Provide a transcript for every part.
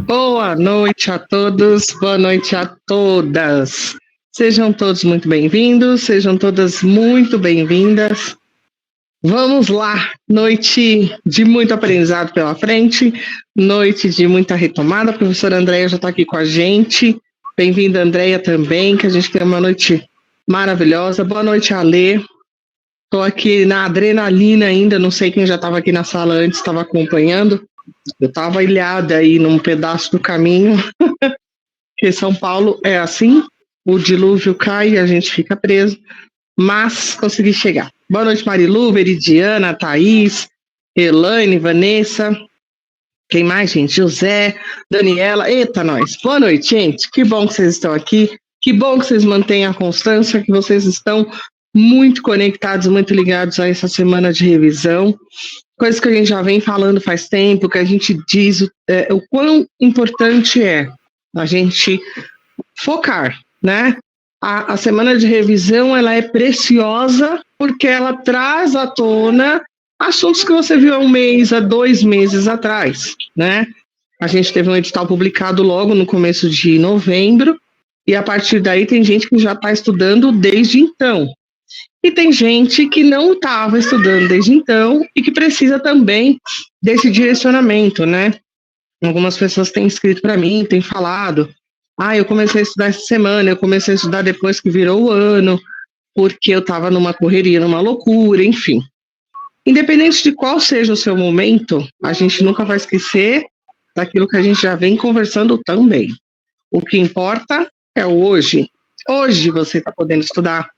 Boa noite a todos, boa noite a todas. Sejam todos muito bem-vindos, sejam todas muito bem-vindas. Vamos lá, noite de muito aprendizado pela frente, noite de muita retomada. A professora Andréia já está aqui com a gente. Bem-vinda, Andréia, também, que a gente tem uma noite maravilhosa. Boa noite, Alê. Estou aqui na adrenalina ainda, não sei quem já estava aqui na sala antes, estava acompanhando. Eu estava ilhada aí num pedaço do caminho, porque São Paulo é assim, o dilúvio cai e a gente fica preso, mas consegui chegar. Boa noite, Marilu, Veridiana, Thaís, Elaine, Vanessa, quem mais, gente? José, Daniela, eita nós. Boa noite, gente, que bom que vocês estão aqui, que bom que vocês mantêm a constância, que vocês estão muito conectados, muito ligados a essa semana de revisão. Coisa que a gente já vem falando faz tempo, que a gente diz o quão importante é a gente focar, né? A semana de revisão, ela é preciosa porque ela traz à tona assuntos que você viu há um mês, há 2 meses atrás, né? A gente teve um edital publicado logo no começo de novembro e a partir daí tem gente que já está estudando desde então. E tem gente que não estava estudando desde então e que precisa também desse direcionamento, né? Algumas pessoas têm escrito para mim, têm falado, eu comecei a estudar essa semana, eu comecei a estudar depois que virou o ano, porque eu estava numa correria, numa loucura, enfim. Independente de qual seja o seu momento, a gente nunca vai esquecer daquilo que a gente já vem conversando também. O que importa é o hoje. Hoje você está podendo estudar.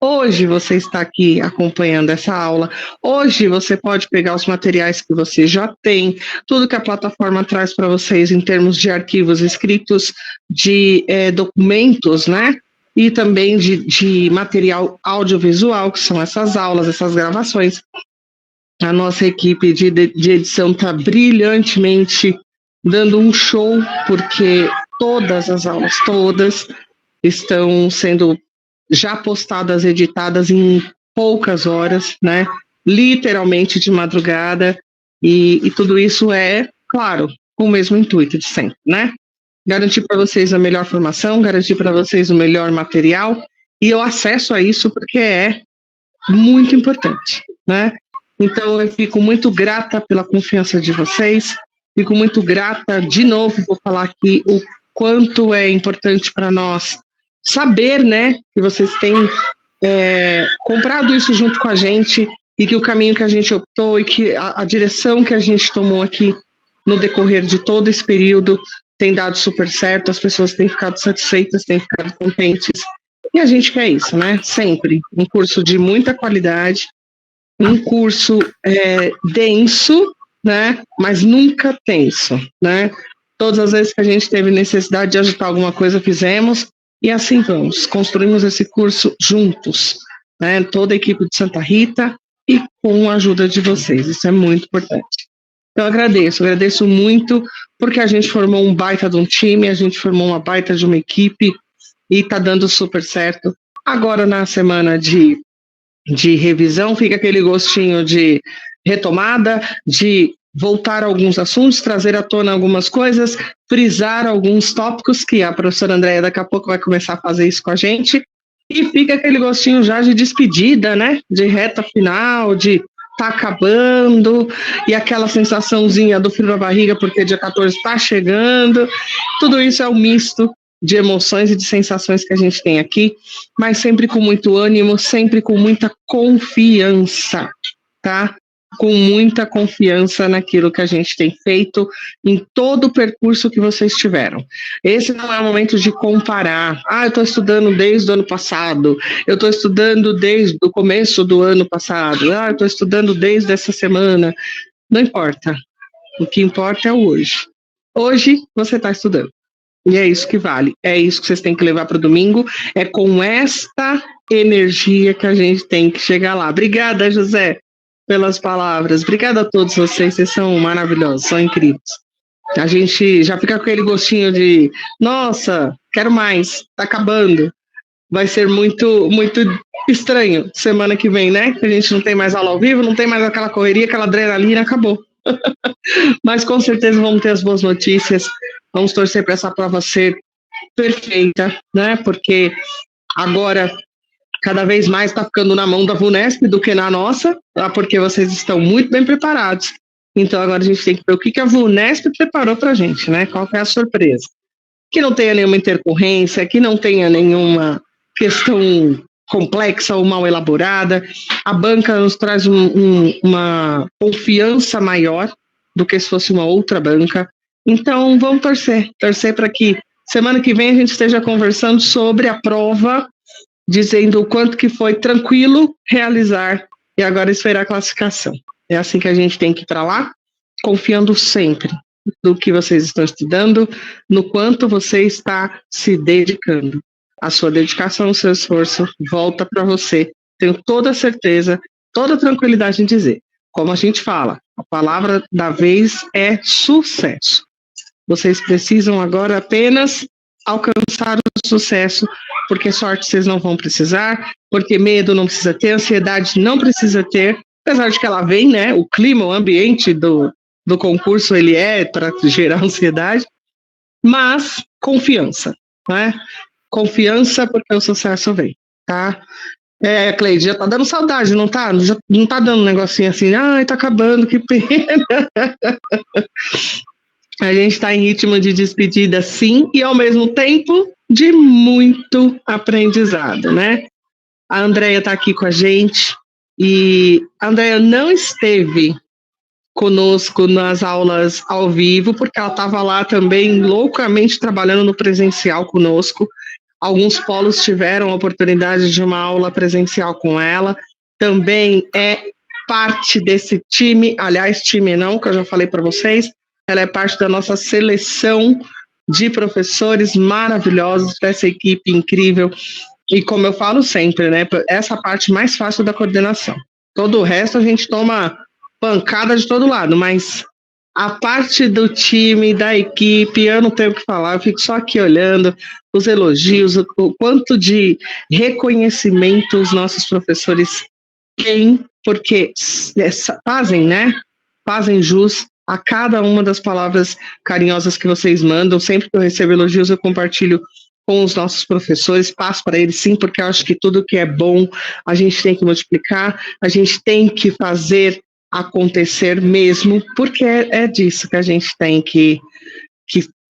Hoje você está aqui acompanhando essa aula, hoje você pode pegar os materiais que você já tem, tudo que a plataforma traz para vocês em termos de arquivos escritos, de documentos, né? E também de material audiovisual, que são essas aulas, essas gravações. A nossa equipe de edição está brilhantemente dando um show, porque todas as aulas, todas, estão sendo já postadas, editadas em poucas horas, né? Literalmente de madrugada, e tudo isso é, claro, com o mesmo intuito de sempre, né? Garantir para vocês a melhor formação, garantir para vocês o melhor material e o acesso a isso, porque é muito importante, né? Então, eu fico muito grata pela confiança de vocês, fico muito grata, de novo, vou falar aqui o quanto é importante para nós saber, né, que vocês têm comprado isso junto com a gente e que o caminho que a gente optou e que a direção que a gente tomou aqui no decorrer de todo esse período tem dado super certo, as pessoas têm ficado satisfeitas, têm ficado contentes, e a gente quer isso, né, sempre. Um curso de muita qualidade, um curso denso, né, mas nunca tenso, né. Todas as vezes que a gente teve necessidade de ajustar alguma coisa, fizemos. E assim vamos, construímos esse curso juntos, né? Toda a equipe de Santa Rita e com a ajuda de vocês, isso é muito importante. Então, agradeço muito, porque a gente formou um baita de um time, a gente formou uma baita de uma equipe e está dando super certo. Agora, na semana de revisão, fica aquele gostinho de retomada, de voltar a alguns assuntos, trazer à tona algumas coisas, frisar alguns tópicos, que a professora Andréia daqui a pouco vai começar a fazer isso com a gente, e fica aquele gostinho já de despedida, né, de reta final, de tá acabando, e aquela sensaçãozinha do frio na barriga, porque dia 14 está chegando, tudo isso é um misto de emoções e de sensações que a gente tem aqui, mas sempre com muito ânimo, sempre com muita confiança, tá? Com muita confiança naquilo que a gente tem feito em todo o percurso que vocês tiveram. Esse não é o momento de comparar. Eu estou estudando desde o ano passado, eu estou estudando desde o começo do ano passado, eu estou estudando desde essa semana. Não importa. O que importa é o hoje. Hoje você está estudando. E é isso que vale. É isso que vocês têm que levar para o domingo. É com esta energia que a gente tem que chegar lá. Obrigada, José, pelas palavras. Obrigada a todos vocês são maravilhosos, são incríveis. A gente já fica com aquele gostinho de, nossa, quero mais, tá acabando. Vai ser muito, muito estranho semana que vem, né? Que a gente não tem mais aula ao vivo, não tem mais aquela correria, aquela adrenalina, acabou. Mas com certeza vamos ter as boas notícias, Vamos torcer para essa prova ser perfeita, né? Porque agora cada vez mais está ficando na mão da VUNESP do que na nossa, tá? Porque vocês estão muito bem preparados. Então agora a gente tem que ver o que a VUNESP preparou para a gente, né? Qual que é a surpresa? Que não tenha nenhuma intercorrência, que não tenha nenhuma questão complexa ou mal elaborada. A banca nos traz uma confiança maior do que se fosse uma outra banca. Então vamos torcer para que semana que vem a gente esteja conversando sobre a prova, dizendo o quanto que foi tranquilo realizar e agora esperar a classificação. É assim que a gente tem que ir para lá, confiando sempre no que vocês estão estudando, no quanto você está se dedicando. A sua dedicação, o seu esforço volta para você. Tenho toda a certeza, toda a tranquilidade em dizer. Como a gente fala, a palavra da vez é sucesso. Vocês precisam agora apenas alcançar o sucesso, porque sorte vocês não vão precisar, porque medo não precisa ter, ansiedade não precisa ter, apesar de que ela vem, né? O clima, o ambiente do concurso, ele é para gerar ansiedade, mas confiança, né? Confiança, porque o sucesso vem, tá? Cleide, já tá dando saudade, não tá? Já não tá dando um negocinho assim, ai, tá acabando, que pena. A gente tá em ritmo de despedida, sim, e ao mesmo tempo de muito aprendizado, né? A Andréia tá aqui com a gente, e a Andréia não esteve conosco nas aulas ao vivo, porque ela estava lá também loucamente trabalhando no presencial conosco. Alguns polos tiveram a oportunidade de uma aula presencial com ela. Também é parte desse time, aliás, time não, que eu já falei para vocês, ela é parte da nossa seleção de professores maravilhosos, dessa equipe incrível. E como eu falo sempre, né, essa parte mais fácil da coordenação. Todo o resto a gente toma pancada de todo lado, mas a parte do time, da equipe, eu não tenho o que falar, eu fico só aqui olhando os elogios, o quanto de reconhecimento os nossos professores têm, porque fazem, né? Fazem jus a cada uma das palavras carinhosas que vocês mandam. Sempre que eu recebo elogios, eu compartilho com os nossos professores, passo para eles sim, porque eu acho que tudo que é bom a gente tem que multiplicar, a gente tem que fazer acontecer mesmo, porque é disso que a gente tem que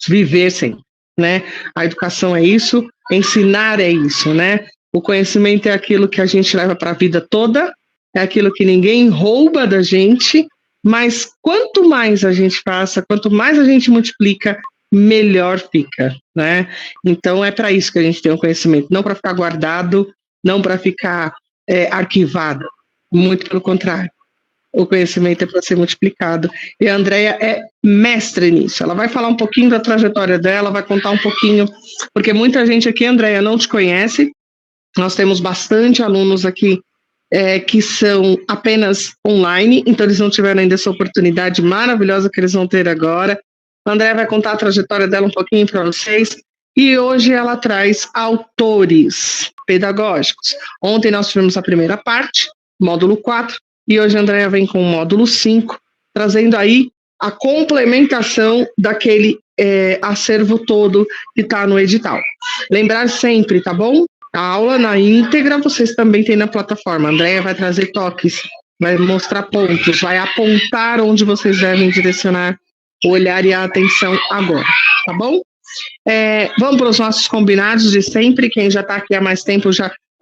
viver sempre, né? A educação é isso, ensinar é isso, né? O conhecimento é aquilo que a gente leva para a vida toda, é aquilo que ninguém rouba da gente, mas quanto mais a gente passa, quanto mais a gente multiplica, melhor fica, né? Então é para isso que a gente tem o conhecimento, não para ficar guardado, não para ficar arquivado, muito pelo contrário. O conhecimento é para ser multiplicado. E a Andréia é mestre nisso. Ela vai falar um pouquinho da trajetória dela, vai contar um pouquinho, porque muita gente aqui, Andréia, não te conhece. Nós temos bastante alunos aqui que são apenas online, então eles não tiveram ainda essa oportunidade maravilhosa que eles vão ter agora. A Andréia vai contar a trajetória dela um pouquinho para vocês. E hoje ela traz autores pedagógicos. Ontem nós tivemos a primeira parte, módulo 4, e hoje a Andréia vem com o módulo 5, trazendo aí a complementação daquele acervo todo que está no edital. Lembrar sempre, tá bom? A aula na íntegra vocês também têm na plataforma. A Andréia vai trazer toques, vai mostrar pontos, vai apontar onde vocês devem direcionar o olhar e a atenção agora, tá bom? Vamos para os nossos combinados de sempre. Quem já está aqui há mais tempo,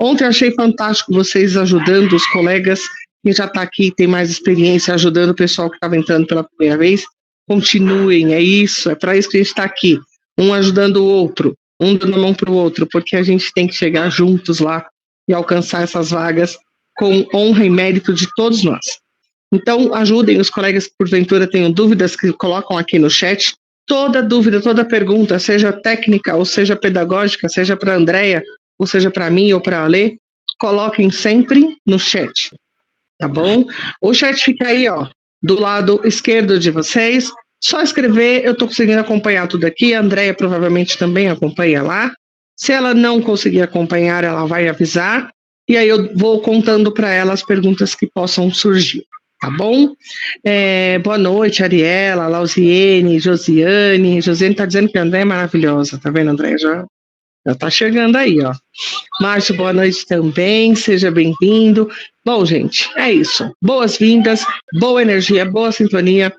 ontem eu achei fantástico vocês ajudando os colegas. Quem já está aqui tem mais experiência ajudando o pessoal que estava entrando pela primeira vez. Continuem, é isso, é para isso que a gente está aqui. Um ajudando o outro, um dando a mão para o outro, porque a gente tem que chegar juntos lá e alcançar essas vagas com honra e mérito de todos nós. Então, ajudem os colegas que porventura tenham dúvidas, que colocam aqui no chat. Toda dúvida, toda pergunta, seja técnica ou seja pedagógica, seja para a Andréia, ou seja para mim ou para a Alê, coloquem sempre no chat. Tá bom? O chat fica aí, ó, do lado esquerdo de vocês. Só escrever, eu tô conseguindo acompanhar tudo aqui. A Andréia provavelmente também acompanha lá. Se ela não conseguir acompanhar, ela vai avisar. E aí eu vou contando para ela as perguntas que possam surgir. tá bom? Boa noite, Ariela, Lausiene, Josiane. Josiane tá dizendo que a André é maravilhosa, tá vendo, André? Já tá chegando aí, ó. Márcio, boa noite também, seja bem-vindo. Bom, gente, é isso. Boas-vindas, boa energia, boa sintonia,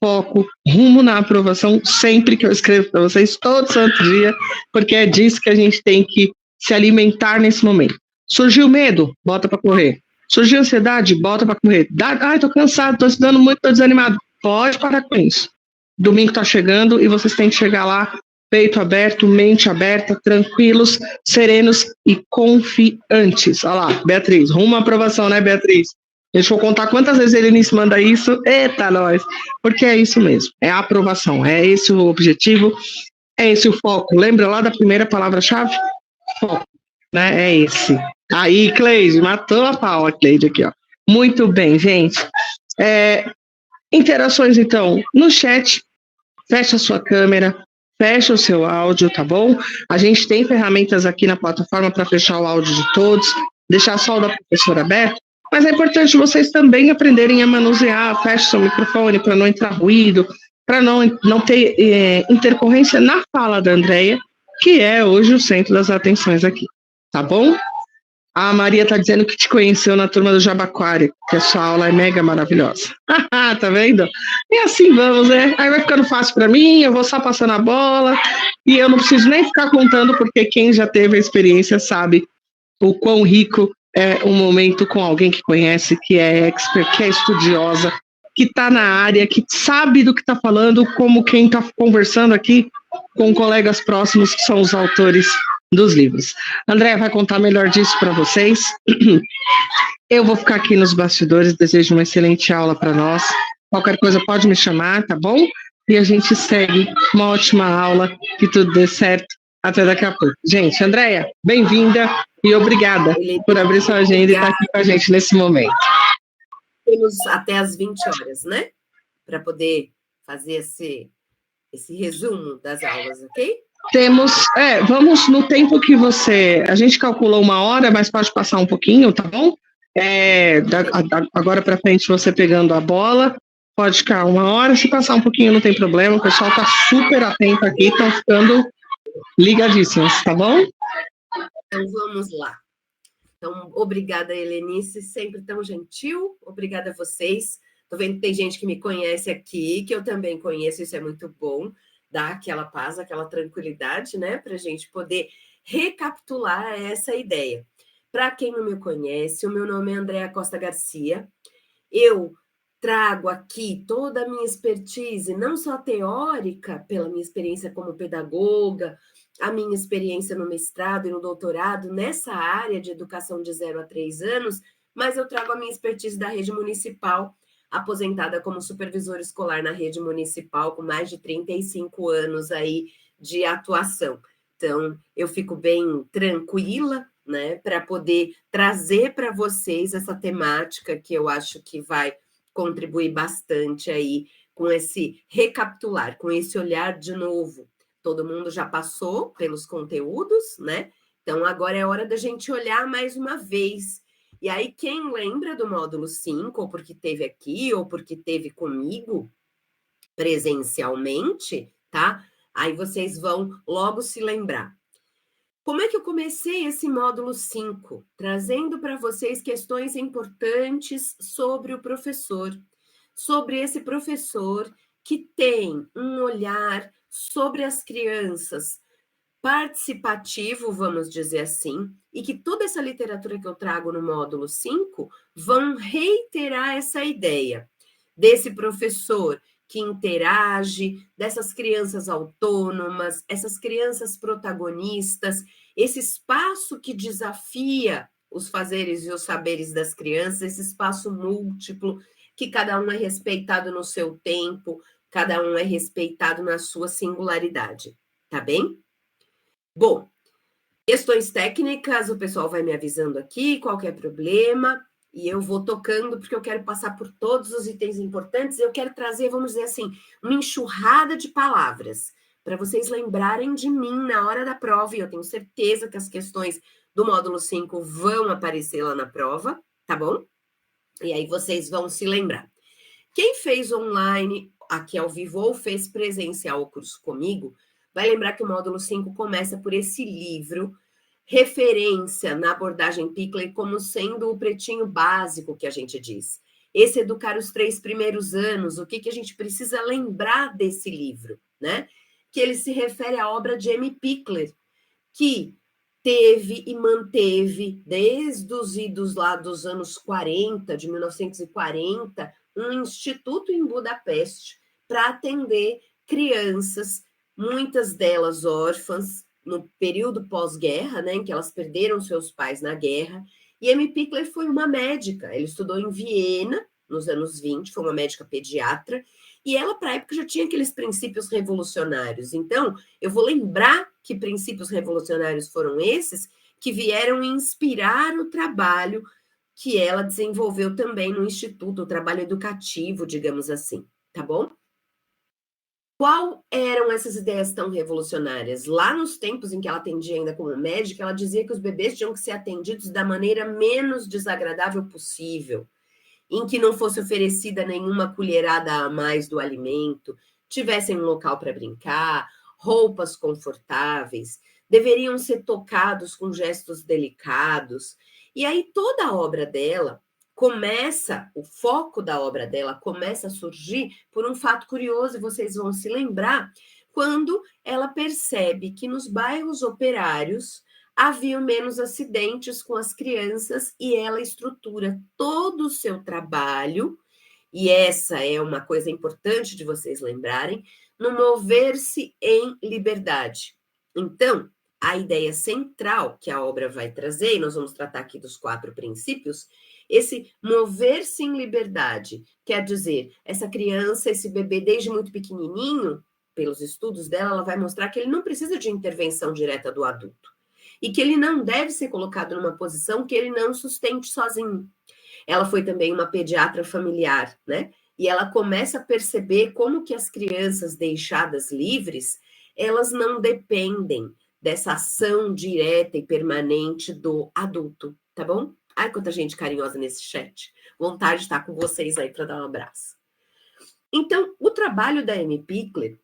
foco, rumo na aprovação, sempre que eu escrevo para vocês, todo santo dia, porque é disso que a gente tem que se alimentar nesse momento. Surgiu medo? Bota para correr. Surgiu ansiedade? Bota para correr. Ai, tô cansado, tô estudando muito, tô desanimado. Pode parar com isso. Domingo tá chegando e vocês têm que chegar lá, peito aberto, mente aberta, tranquilos, serenos e confiantes. Olha lá, Beatriz, rumo à aprovação, né, Beatriz? Deixa eu contar quantas vezes ele me manda isso. Eita, nós! Porque é isso mesmo, é a aprovação, é esse o objetivo, é esse o foco. Lembra lá da primeira palavra-chave? Foco, né? É esse. Aí, Cleide, matou a pau a Cleide aqui, ó. Muito bem, gente. Interações, então, no chat. Fecha a sua câmera, fecha o seu áudio, tá bom? A gente tem ferramentas aqui na plataforma para fechar o áudio de todos, deixar só o da professora aberto, mas é importante vocês também aprenderem a manusear, feche seu microfone para não entrar ruído, para não ter intercorrência na fala da Andrea, que é hoje o centro das atenções aqui, tá bom? A Maria está dizendo que te conheceu na turma do Jabaquara, que a sua aula é mega maravilhosa. Tá vendo? E assim vamos, né? Aí vai ficando fácil para mim, eu vou só passando a bola, e eu não preciso nem ficar contando, porque quem já teve a experiência sabe o quão rico é um momento com alguém que conhece, que é expert, que é estudiosa, que está na área, que sabe do que está falando, como quem está conversando aqui com colegas próximos que são os autores dos livros. André vai contar melhor disso para vocês. Eu vou ficar aqui nos bastidores, desejo uma excelente aula para nós. Qualquer coisa pode me chamar, tá bom? E a gente segue uma ótima aula, que tudo dê certo. Até daqui a pouco. Gente, Andréia, bem-vinda e obrigada por abrir sua agenda e estar aqui com a gente nesse momento. Temos até as 20 horas, né? Para poder fazer esse resumo das aulas, ok? Temos, vamos no tempo que a gente calculou 1 hora, mas pode passar um pouquinho, tá bom? Agora para frente você pegando a bola, pode ficar 1 hora, se passar um pouquinho não tem problema, o pessoal tá super atento aqui, estão ficando ligadíssimos, tá bom? Então vamos lá. Então, obrigada, Helenice, sempre tão gentil, obrigada a vocês. Tô vendo que tem gente que me conhece aqui, que eu também conheço, isso é muito bom. Dá aquela paz, aquela tranquilidade, né? Para a gente poder recapitular essa ideia. Para quem não me conhece, o meu nome é Andréa Costa Garcia. Eu trago aqui toda a minha expertise, não só teórica, pela minha experiência como pedagoga, a minha experiência no mestrado e no doutorado nessa área de educação de 0 a 3 anos, mas eu trago a minha expertise da rede municipal, aposentada como supervisora escolar na rede municipal, com mais de 35 anos aí de atuação. Então, eu fico bem tranquila, né, para poder trazer para vocês essa temática que eu acho que vai contribuir bastante aí com esse recapitular, com esse olhar de novo. Todo mundo já passou pelos conteúdos, né? Então, agora é hora da gente olhar mais uma vez. E aí, quem lembra do módulo 5, ou porque teve aqui, ou porque teve comigo presencialmente, tá? Aí vocês vão logo se lembrar. Como é que eu comecei esse módulo 5? Trazendo para vocês questões importantes sobre o professor, sobre esse professor que tem um olhar sobre as crianças participativo, vamos dizer assim, e que toda essa literatura que eu trago no módulo 5 vão reiterar essa ideia desse professor que interage, dessas crianças autônomas, essas crianças protagonistas, esse espaço que desafia os fazeres e os saberes das crianças, esse espaço múltiplo, que cada um é respeitado no seu tempo, cada um é respeitado na sua singularidade, tá bem? Bom, questões técnicas, o pessoal vai me avisando aqui, qualquer problema, e eu vou tocando, porque eu quero passar por todos os itens importantes, eu quero trazer, vamos dizer assim, uma enxurrada de palavras, para vocês lembrarem de mim na hora da prova, e eu tenho certeza que as questões do módulo 5 vão aparecer lá na prova, tá bom? E aí vocês vão se lembrar. Quem fez online, aqui ao vivo, ou fez presencial o curso comigo, vai lembrar que o módulo 5 começa por esse livro, referência na abordagem Pickler como sendo o pretinho básico que a gente diz. Esse educar os 3 primeiros anos, o que a gente precisa lembrar desse livro, né? Que ele se refere à obra de M. Pickler, que teve e manteve, desde os idos lá dos anos 40, de 1940, um instituto em Budapeste para atender crianças, muitas delas órfãs, no período pós-guerra, né, em que elas perderam seus pais na guerra. E M. Pickler foi uma médica, ele estudou em Viena, nos anos 20, foi uma médica pediatra, e ela, para a época, já tinha aqueles princípios revolucionários. Então, eu vou lembrar que princípios revolucionários foram esses que vieram inspirar o trabalho que ela desenvolveu também no Instituto, o trabalho educativo, digamos assim, tá bom? Qual eram essas ideias tão revolucionárias? Lá nos tempos em que ela atendia ainda como médica, ela dizia que os bebês tinham que ser atendidos da maneira menos desagradável possível, em que não fosse oferecida nenhuma colherada a mais do alimento, tivessem um local para brincar, roupas confortáveis, deveriam ser tocados com gestos delicados. E aí toda a obra dela começa, o foco da obra dela começa a surgir por um fato curioso, e vocês vão se lembrar, quando ela percebe que nos bairros operários haviam menos acidentes com as crianças e ela estrutura todo o seu trabalho, e essa é uma coisa importante de vocês lembrarem, no mover-se em liberdade. Então, a ideia central que a obra vai trazer, e nós vamos tratar aqui dos 4 princípios, esse mover-se em liberdade, quer dizer, essa criança, esse bebê, desde muito pequenininho, pelos estudos dela, ela vai mostrar que ele não precisa de intervenção direta do adulto e que ele não deve ser colocado numa posição que ele não sustente sozinho. Ela foi também uma pediatra familiar, né? E ela começa a perceber como que as crianças deixadas livres, elas não dependem dessa ação direta e permanente do adulto, tá bom? Ai, quanta gente carinhosa nesse chat. Vontade de estar com vocês aí para dar um abraço. Então, o trabalho da Amy Pickler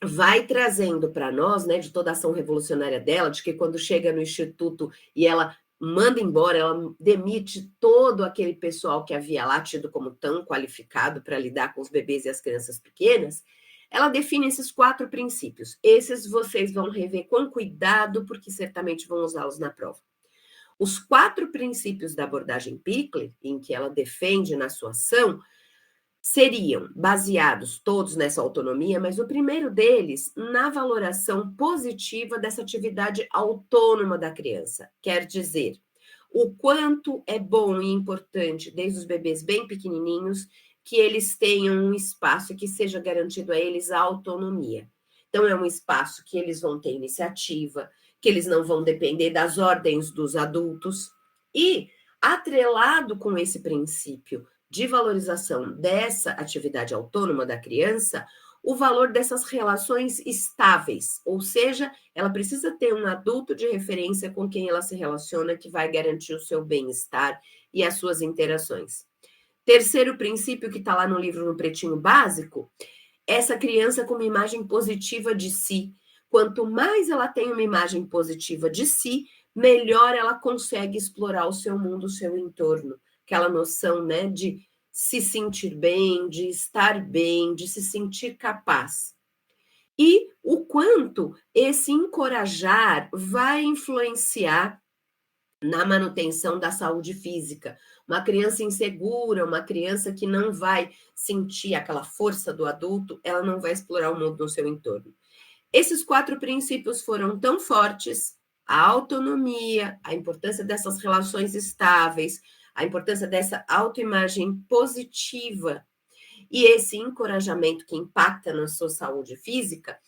vai trazendo para nós, né, de toda a ação revolucionária dela, de que quando chega no instituto e ela manda embora, ela demite todo aquele pessoal que havia lá tido como tão qualificado para lidar com os bebês e as crianças pequenas, ela define esses 4 princípios. Esses vocês vão rever com cuidado, porque certamente vão usá-los na prova. Os 4 princípios da abordagem Pickler, em que ela defende na sua ação, seriam baseados todos nessa autonomia, mas o primeiro deles na valoração positiva dessa atividade autônoma da criança. Quer dizer, o quanto é bom e importante, desde os bebês bem pequenininhos, que eles tenham um espaço que seja garantido a eles a autonomia. Então, é um espaço que eles vão ter iniciativa, que eles não vão depender das ordens dos adultos. E, atrelado com esse princípio de valorização dessa atividade autônoma da criança, o valor dessas relações estáveis, ou seja, ela precisa ter um adulto de referência com quem ela se relaciona que vai garantir o seu bem-estar e as suas interações. Terceiro princípio que está lá no livro no Pretinho Básico, essa criança com uma imagem positiva de si. Quanto mais ela tem uma imagem positiva de si, melhor ela consegue explorar o seu mundo, o seu entorno. Aquela noção, né, de se sentir bem, de estar bem, de se sentir capaz. E o quanto esse encorajar vai influenciar na manutenção da saúde física. Uma criança insegura, uma criança que não vai sentir aquela força do adulto, ela não vai explorar o mundo no seu entorno. Esses 4 princípios foram tão fortes, a autonomia, a importância dessas relações estáveis, a importância dessa autoimagem positiva e esse encorajamento que impacta na sua saúde física,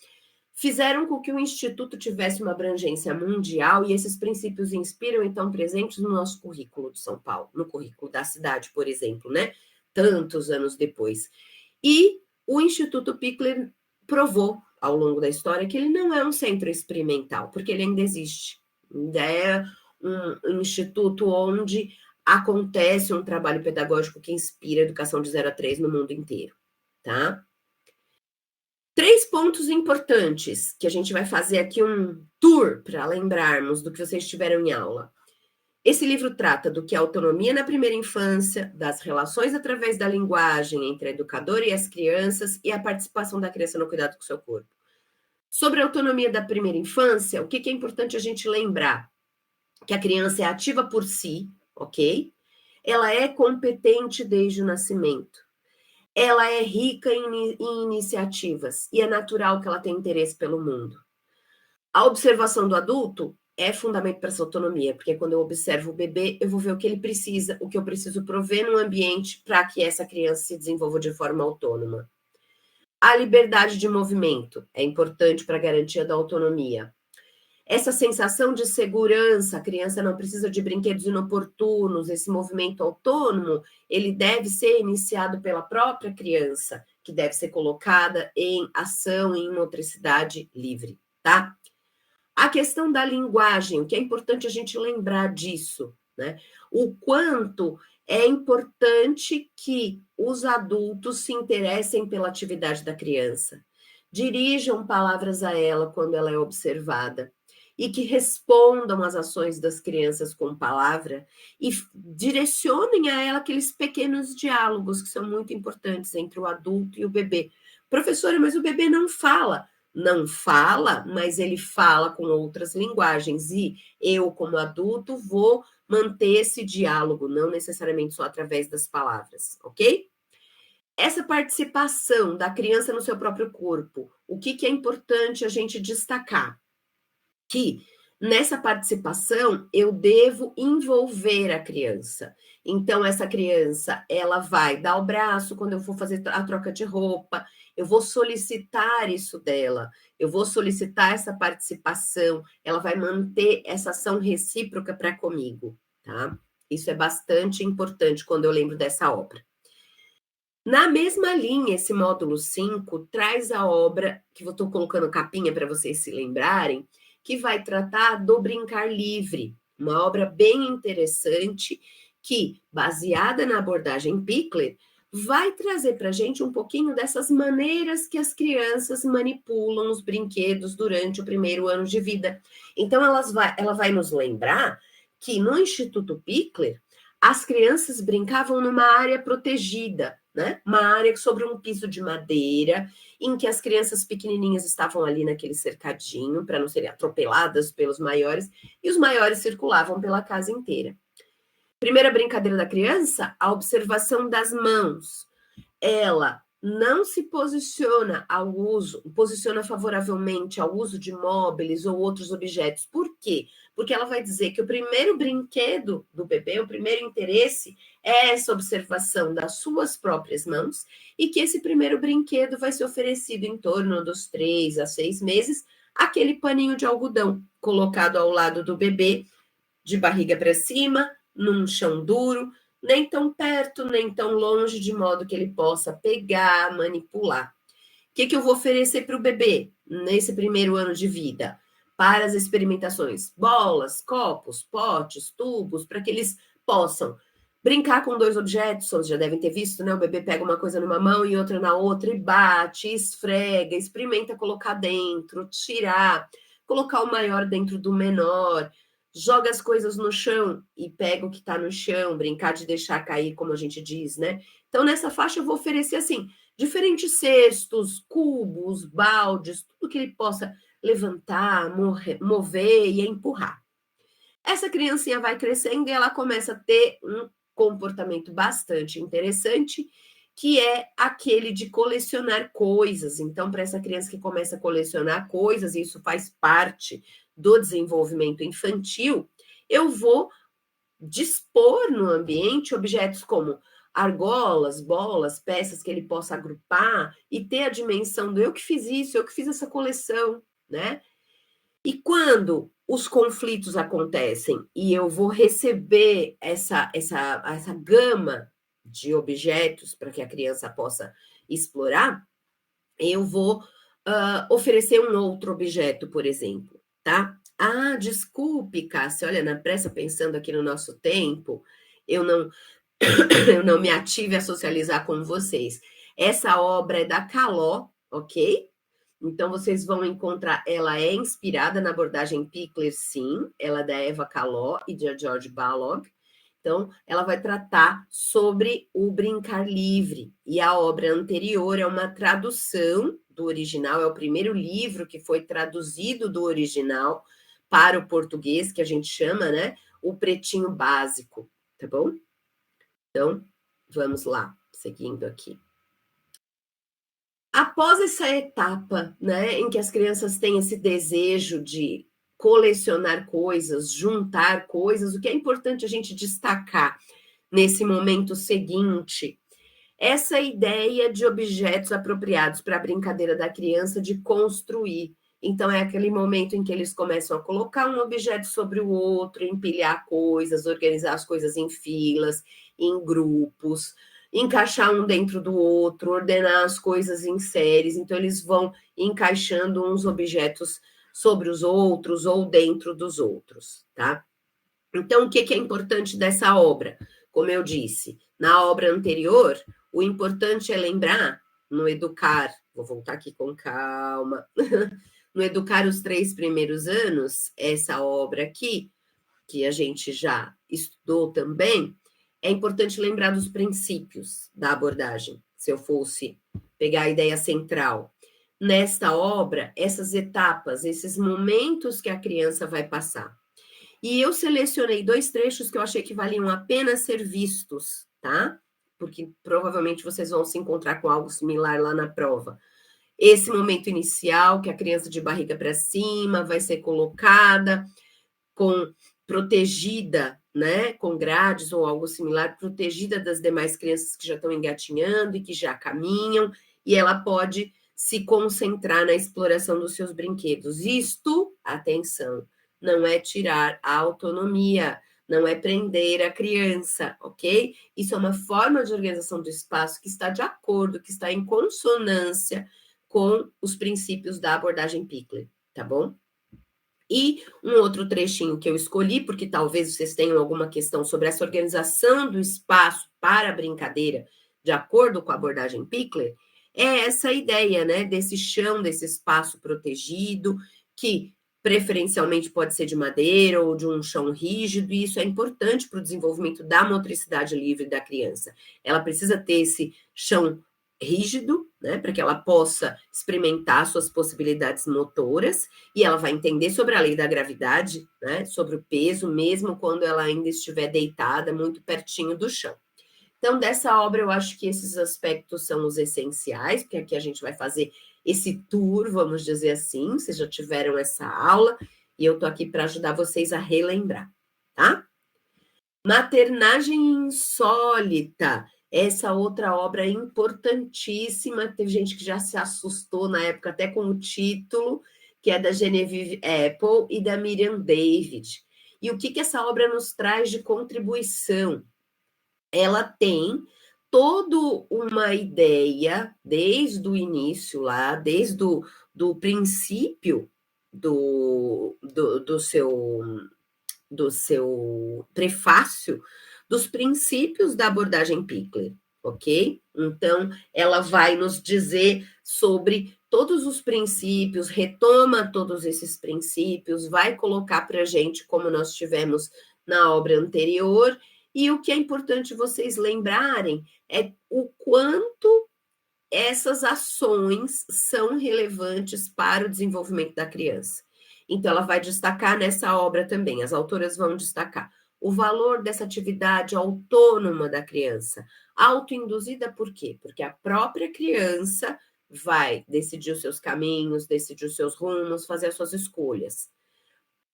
fizeram com que o Instituto tivesse uma abrangência mundial e esses princípios inspiram, então, presentes no nosso currículo de São Paulo, no currículo da cidade, por exemplo, né? Tantos anos depois. E o Instituto Pickler provou, ao longo da história, que ele não é um centro experimental, porque ele ainda existe. Ainda é um instituto onde acontece um trabalho pedagógico que inspira a educação de 0 a 3 no mundo inteiro, tá? 3 pontos importantes que a gente vai fazer aqui um tour para lembrarmos do que vocês tiveram em aula. Esse livro trata do que é autonomia na primeira infância, das relações através da linguagem entre a educadora e as crianças e a participação da criança no cuidado com o seu corpo. Sobre a autonomia da primeira infância, o que é importante a gente lembrar? Que a criança é ativa por si, ok? Ela é competente desde o nascimento. Ela é rica em iniciativas e é natural que ela tenha interesse pelo mundo. A observação do adulto é fundamental para essa autonomia, porque quando eu observo o bebê, eu vou ver o que ele precisa, o que eu preciso prover no ambiente para que essa criança se desenvolva de forma autônoma. A liberdade de movimento é importante para a garantia da autonomia. Essa sensação de segurança, a criança não precisa de brinquedos inoportunos, esse movimento autônomo, ele deve ser iniciado pela própria criança, que deve ser colocada em ação, em motricidade livre, tá? A questão da linguagem, o que é importante a gente lembrar disso, né? O quanto é importante que os adultos se interessem pela atividade da criança, dirijam palavras a ela quando ela é observada, e que respondam às ações das crianças com palavra e direcionem a ela aqueles pequenos diálogos que são muito importantes entre o adulto e o bebê. Professora, mas o bebê não fala. Não fala, mas ele fala com outras linguagens e eu, como adulto, vou manter esse diálogo, não necessariamente só através das palavras, ok? Essa participação da criança no seu próprio corpo, o que é importante a gente destacar? Que nessa participação eu devo envolver a criança. Então, essa criança, ela vai dar o braço quando eu for fazer a troca de roupa, eu vou solicitar isso dela, eu vou solicitar essa participação, ela vai manter essa ação recíproca para comigo, tá? Isso é bastante importante quando eu lembro dessa obra. Na mesma linha, esse módulo 5 traz a obra, que eu estou colocando capinha para vocês se lembrarem, que vai tratar do brincar livre, uma obra bem interessante que, baseada na abordagem Pickler, vai trazer para a gente um pouquinho dessas maneiras que as crianças manipulam os brinquedos durante o primeiro ano de vida. Então, ela vai nos lembrar que no Instituto Pickler, as crianças brincavam numa área protegida, né? Uma área sobre um piso de madeira, em que as crianças pequenininhas estavam ali naquele cercadinho para não serem atropeladas pelos maiores, e os maiores circulavam pela casa inteira. Primeira brincadeira da criança, a observação das mãos. Ela não se posiciona favoravelmente ao uso de móveis ou outros objetos. Por quê? Porque ela vai dizer que o primeiro brinquedo do bebê, o primeiro interesse é essa observação das suas próprias mãos e que esse primeiro brinquedo vai ser oferecido em torno dos 3 a 6 meses, aquele paninho de algodão colocado ao lado do bebê, de barriga para cima, num chão duro, nem tão perto, nem tão longe, de modo que ele possa pegar, manipular. O que eu vou oferecer para o bebê nesse primeiro ano de vida? Para as experimentações, bolas, copos, potes, tubos, para que eles possam brincar com 2 objetos, vocês já devem ter visto, né? O bebê pega uma coisa numa mão e outra na outra, e bate, esfrega, experimenta colocar dentro, tirar, colocar o maior dentro do menor, joga as coisas no chão e pega o que está no chão, brincar de deixar cair, como a gente diz, né? Então, nessa faixa, eu vou oferecer, assim, diferentes cestos, cubos, baldes, tudo que ele possa levantar, mover e empurrar. Essa criancinha vai crescendo e ela começa a ter um comportamento bastante interessante, que é aquele de colecionar coisas. Então, para essa criança que começa a colecionar coisas, e isso faz parte do desenvolvimento infantil, eu vou dispor no ambiente objetos como argolas, bolas, peças que ele possa agrupar e ter a dimensão do eu que fiz isso, eu que fiz essa coleção, né? E quando os conflitos acontecem e eu vou receber essa gama de objetos para que a criança possa explorar, eu vou oferecer um outro objeto, por exemplo, tá? Ah, desculpe, Cássia, olha, na pressa, pensando aqui no nosso tempo, eu não me ative a socializar com vocês. Essa obra é da Caló, ok? Então, vocês vão encontrar, ela é inspirada na abordagem Pickler, sim, ela é da Eva Caló e de George Balog. Então, ela vai tratar sobre o brincar livre. E a obra anterior é uma tradução do original, é o primeiro livro que foi traduzido do original para o português, que a gente chama, né? O Pretinho Básico, tá bom? Então, vamos lá, seguindo aqui. Após essa etapa, né, em que as crianças têm esse desejo de colecionar coisas, juntar coisas, o que é importante a gente destacar nesse momento seguinte, essa ideia de objetos apropriados para a brincadeira da criança de construir. Então, é aquele momento em que eles começam a colocar um objeto sobre o outro, empilhar coisas, organizar as coisas em filas, em grupos, encaixar um dentro do outro, ordenar as coisas em séries. Então, eles vão encaixando uns objetos sobre os outros ou dentro dos outros, tá? Então, o que é importante dessa obra? Como eu disse, na obra anterior, o importante é lembrar, no educar, vou voltar aqui com calma, no educar os 3 primeiros anos, essa obra aqui, que a gente já estudou também, é importante lembrar dos princípios da abordagem, se eu fosse pegar a ideia central. Nesta obra, essas etapas, esses momentos que a criança vai passar. E eu selecionei 2 trechos que eu achei que valiam a pena ser vistos, tá? Porque provavelmente vocês vão se encontrar com algo similar lá na prova. Esse momento inicial, que a criança de barriga para cima vai ser colocada, protegida, né, com grades ou algo similar, protegida das demais crianças que já estão engatinhando e que já caminham, e ela pode se concentrar na exploração dos seus brinquedos. Isto, atenção, não é tirar a autonomia, não é prender a criança, ok? Isso é uma forma de organização do espaço que está de acordo, que está em consonância com os princípios da abordagem Pickler, tá bom? E um outro trechinho que eu escolhi, porque talvez vocês tenham alguma questão sobre essa organização do espaço para a brincadeira, de acordo com a abordagem Pickler, é essa ideia, né, desse chão, desse espaço protegido, que preferencialmente pode ser de madeira ou de um chão rígido, e isso é importante para o desenvolvimento da motricidade livre da criança. Ela precisa ter esse chão rígido, né, para que ela possa experimentar suas possibilidades motoras, e ela vai entender sobre a lei da gravidade, né, sobre o peso, mesmo quando ela ainda estiver deitada muito pertinho do chão. Então, dessa obra, eu acho que esses aspectos são os essenciais, porque aqui a gente vai fazer esse tour, vamos dizer assim, vocês já tiveram essa aula, e eu tô aqui para ajudar vocês a relembrar, tá? Maternagem Insólita, essa outra obra importantíssima, teve gente que já se assustou na época até com o título, que é da Genevieve Apple e da Miriam David. E o que essa obra nos traz de contribuição? Ela tem toda uma ideia, desde o início lá, desde do princípio do seu prefácio, dos princípios da abordagem Pickler, ok? Então, ela vai nos dizer sobre todos os princípios, retoma todos esses princípios, vai colocar para a gente, como nós tivemos na obra anterior, e o que é importante vocês lembrarem é o quanto essas ações são relevantes para o desenvolvimento da criança. Então, ela vai destacar nessa obra também, as autoras vão destacar o valor dessa atividade autônoma da criança. Autoinduzida por quê? Porque a própria criança vai decidir os seus caminhos, decidir os seus rumos, fazer as suas escolhas.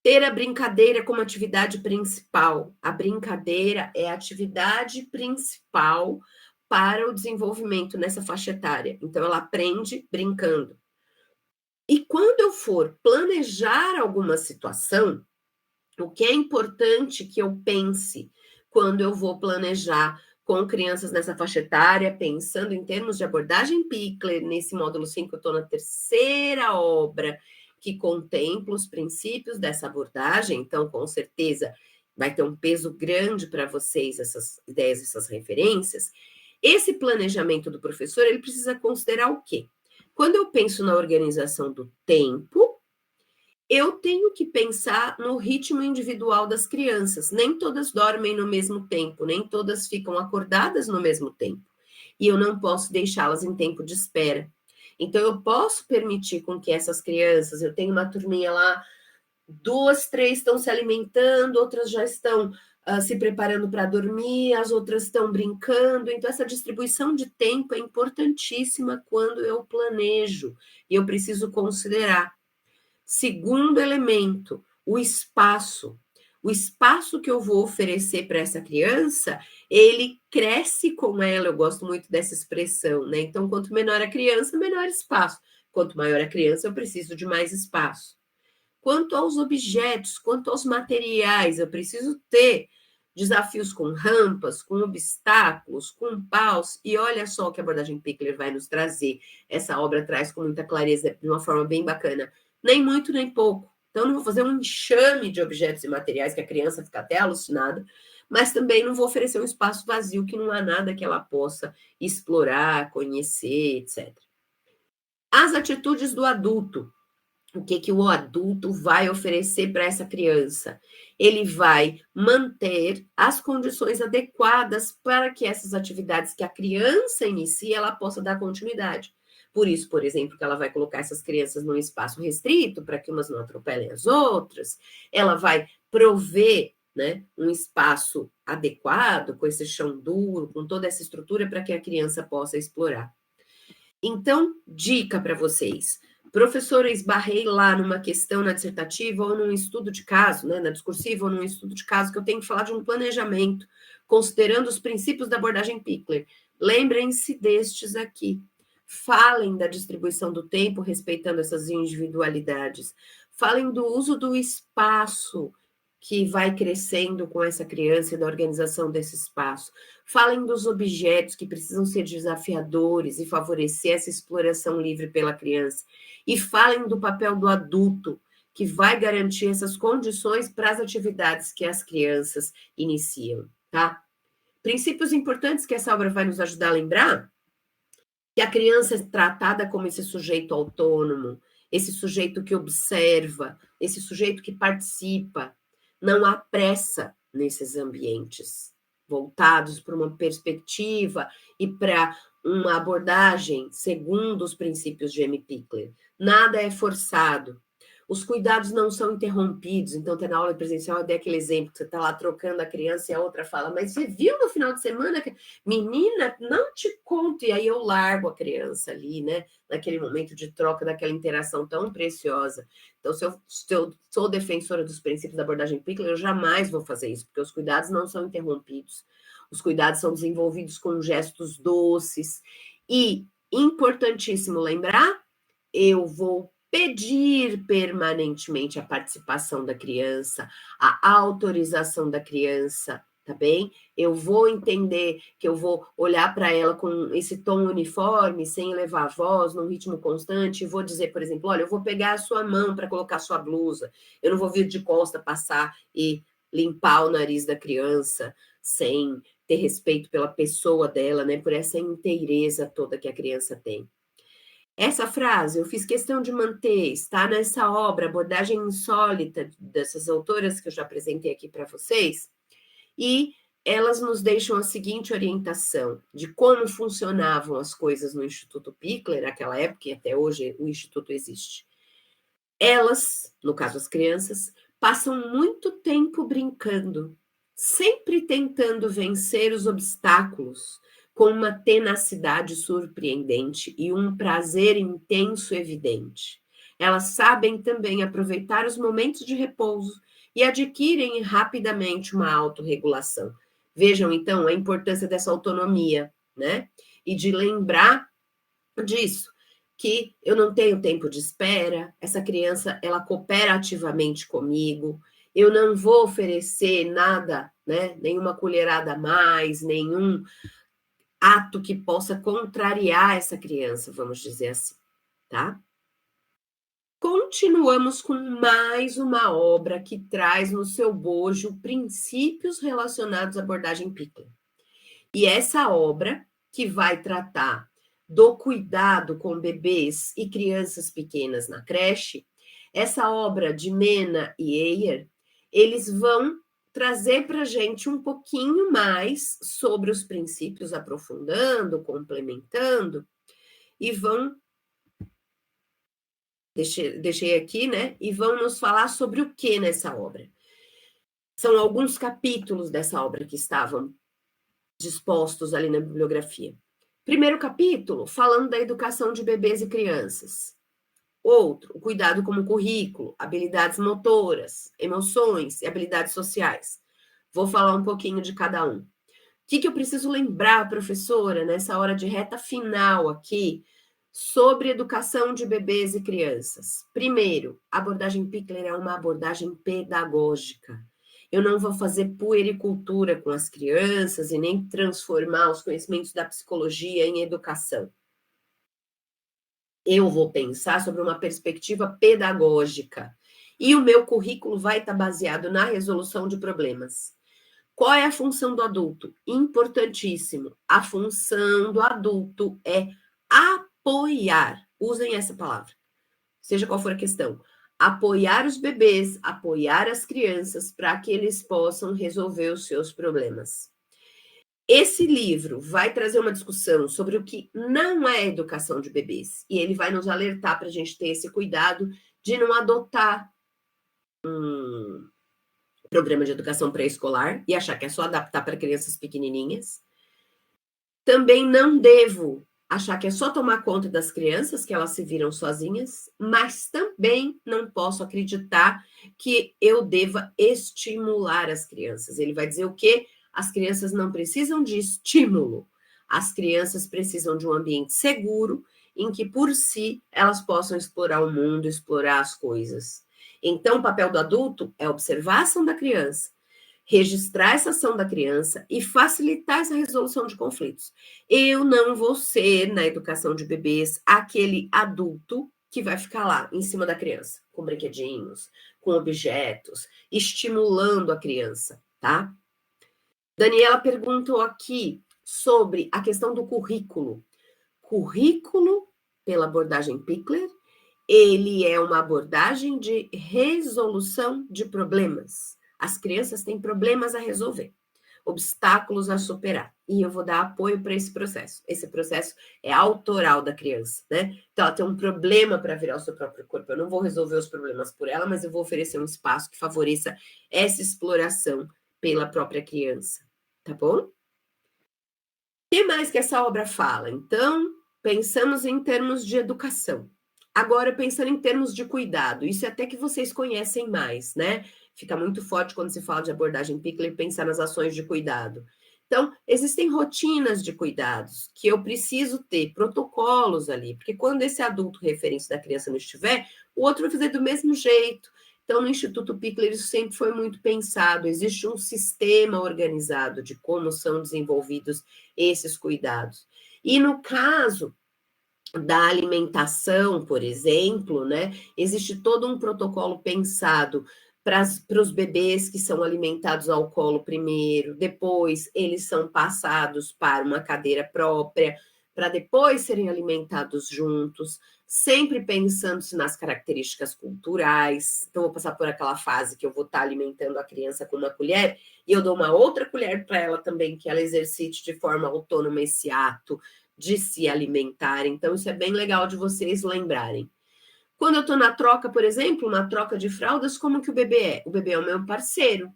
Ter a brincadeira como atividade principal. A brincadeira é a atividade principal para o desenvolvimento nessa faixa etária. Então, ela aprende brincando. E quando eu for planejar alguma situação, o que é importante que eu pense quando eu vou planejar com crianças nessa faixa etária, pensando em termos de abordagem Pickler, nesse módulo 5, eu estou na terceira obra que contempla os princípios dessa abordagem, então, com certeza, vai ter um peso grande para vocês, essas ideias, essas referências. Esse planejamento do professor, ele precisa considerar o quê? Quando eu penso na organização do tempo, eu tenho que pensar no ritmo individual das crianças. Nem todas dormem no mesmo tempo, nem todas ficam acordadas no mesmo tempo. E eu não posso deixá-las em tempo de espera. Então, eu posso permitir com que essas crianças, eu tenho uma turminha lá, 2, 3 estão se alimentando, outras já estão se preparando para dormir, as outras estão brincando. Então, essa distribuição de tempo é importantíssima quando eu planejo, e eu preciso considerar. Segundo elemento, o espaço. O espaço que eu vou oferecer para essa criança, ele cresce com ela. Eu gosto muito dessa expressão, né? Então, quanto menor a criança, menor espaço. Quanto maior a criança, eu preciso de mais espaço. Quanto aos objetos, quanto aos materiais, eu preciso ter desafios com rampas, com obstáculos, com paus, e olha só o que a abordagem Pickler vai nos trazer. Essa obra traz com muita clareza, de uma forma bem bacana. Nem muito, nem pouco. Então, não vou fazer um enxame de objetos e materiais que a criança fica até alucinada, mas também não vou oferecer um espaço vazio que não há nada que ela possa explorar, conhecer, etc. As atitudes do adulto. O que o adulto vai oferecer para essa criança? Ele vai manter as condições adequadas para que essas atividades que a criança inicia, ela possa dar continuidade. Por isso, por exemplo, que ela vai colocar essas crianças num espaço restrito para que umas não atropelem as outras, ela vai prover, né, um espaço adequado, com esse chão duro, com toda essa estrutura para que a criança possa explorar. Então, dica para vocês. Professora, esbarrei lá numa questão na dissertativa ou num estudo de caso, né, na discursiva ou num estudo de caso, que eu tenho que falar de um planejamento, considerando os princípios da abordagem Pickler. Lembrem-se destes aqui. Falem da distribuição do tempo, respeitando essas individualidades. Falem do uso do espaço que vai crescendo com essa criança e da organização desse espaço. Falem dos objetos que precisam ser desafiadores e favorecer essa exploração livre pela criança. E falem do papel do adulto, que vai garantir essas condições para as atividades que as crianças iniciam, tá? Princípios importantes que essa obra vai nos ajudar a lembrar: que a criança é tratada como esse sujeito autônomo, esse sujeito que observa, esse sujeito que participa. Não há pressa nesses ambientes voltados para uma perspectiva e para uma abordagem segundo os princípios de M. Pickler. Nada é forçado. Os cuidados não são interrompidos. Então, tem na aula presencial, eu dei aquele exemplo que você está lá trocando a criança e a outra fala, mas você viu no final de semana que... Menina, não te conto. E aí eu largo a criança ali, né? Naquele momento de troca, daquela interação tão preciosa. Então, se eu sou defensora dos princípios da abordagem Pickler, eu jamais vou fazer isso, porque os cuidados não são interrompidos. Os cuidados são desenvolvidos com gestos doces. E, importantíssimo lembrar, eu vou pedir permanentemente a participação da criança, a autorização da criança, tá bem? Eu vou entender que eu vou olhar para ela com esse tom uniforme, sem elevar a voz, num ritmo constante, e vou dizer, por exemplo, olha, eu vou pegar a sua mão para colocar a sua blusa, eu não vou vir de costa passar e limpar o nariz da criança, sem ter respeito pela pessoa dela, né? Por essa inteireza toda que a criança tem. Essa frase eu fiz questão de manter, está nessa obra, Abordagem Insólita, dessas autoras que eu já apresentei aqui para vocês, e elas nos deixam a seguinte orientação de como funcionavam as coisas no Instituto Pickler, naquela época, e até hoje o Instituto existe. Elas, no caso as crianças, passam muito tempo brincando, sempre tentando vencer os obstáculos, com uma tenacidade surpreendente e um prazer intenso evidente. Elas sabem também aproveitar os momentos de repouso e adquirem rapidamente uma autorregulação. Vejam, então, a importância dessa autonomia, né? E de lembrar disso, que eu não tenho tempo de espera, essa criança, ela coopera ativamente comigo, eu não vou oferecer nada, né? Nenhuma colherada a mais, nenhum ato que possa contrariar essa criança, vamos dizer assim, tá? Continuamos com mais uma obra que traz no seu bojo princípios relacionados à abordagem Pickler. E essa obra, que vai tratar do cuidado com bebês e crianças pequenas na creche, essa obra de Mena e Eyer, eles vão trazer para a gente um pouquinho mais sobre os princípios, aprofundando, complementando, e vão deixei aqui, né? E vão nos falar sobre o que nessa obra. São alguns capítulos dessa obra que estavam dispostos ali na bibliografia. Primeiro capítulo, falando da educação de bebês e crianças. Outro, o cuidado como currículo, habilidades motoras, emoções e habilidades sociais. Vou falar um pouquinho de cada um. O que eu preciso lembrar, professora, nessa hora de reta final aqui, sobre educação de bebês e crianças? Primeiro, a abordagem Pickler é uma abordagem pedagógica. Eu não vou fazer puericultura com as crianças e nem transformar os conhecimentos da psicologia em educação. Eu vou pensar sobre uma perspectiva pedagógica. E o meu currículo vai estar baseado na resolução de problemas. Qual é a função do adulto? Importantíssimo. A função do adulto é apoiar. Usem essa palavra. Seja qual for a questão. Apoiar os bebês, apoiar as crianças para que eles possam resolver os seus problemas. Esse livro vai trazer uma discussão sobre o que não é educação de bebês. E ele vai nos alertar para a gente ter esse cuidado de não adotar um programa de educação pré-escolar e achar que é só adaptar para crianças pequenininhas. Também não devo achar que é só tomar conta das crianças, que elas se viram sozinhas, mas também não posso acreditar que eu deva estimular as crianças. Ele vai dizer o quê? As crianças não precisam de estímulo. As crianças precisam de um ambiente seguro em que, por si, elas possam explorar o mundo, explorar as coisas. Então, o papel do adulto é observar a ação da criança, registrar essa ação da criança e facilitar essa resolução de conflitos. Eu não vou ser, na educação de bebês, aquele adulto que vai ficar lá, em cima da criança, com brinquedinhos, com objetos, estimulando a criança, tá? Daniela perguntou aqui sobre a questão do currículo. Currículo, pela abordagem Pickler, ele é uma abordagem de resolução de problemas. As crianças têm problemas a resolver, obstáculos a superar. E eu vou dar apoio para esse processo. Esse processo é autoral da criança, né? Então, ela tem um problema para virar o seu próprio corpo. Eu não vou resolver os problemas por ela, mas eu vou oferecer um espaço que favoreça essa exploração pela própria criança. Tá bom? O que mais que essa obra fala? Então, pensamos em termos de educação. Agora, pensando em termos de cuidado, isso é até que vocês conhecem mais, né? Fica muito forte quando se fala de abordagem Pickler pensar nas ações de cuidado. Então, existem rotinas de cuidados que eu preciso ter, protocolos ali, porque quando esse adulto referência da criança não estiver, o outro vai fazer do mesmo jeito. Então, no Instituto Pickler, isso sempre foi muito pensado. Existe um sistema organizado de como são desenvolvidos esses cuidados. E no caso da alimentação, por exemplo, né, existe todo um protocolo pensado para os bebês que são alimentados ao colo primeiro, depois eles são passados para uma cadeira própria, para depois serem alimentados juntos, sempre pensando-se nas características culturais. Então, vou passar por aquela fase que eu vou estar alimentando a criança com uma colher, e eu dou uma outra colher para ela também, que ela exercite de forma autônoma esse ato de se alimentar. Então, isso é bem legal de vocês lembrarem. Quando eu estou na troca, por exemplo, uma troca de fraldas, como que o bebê é? O bebê é o meu parceiro.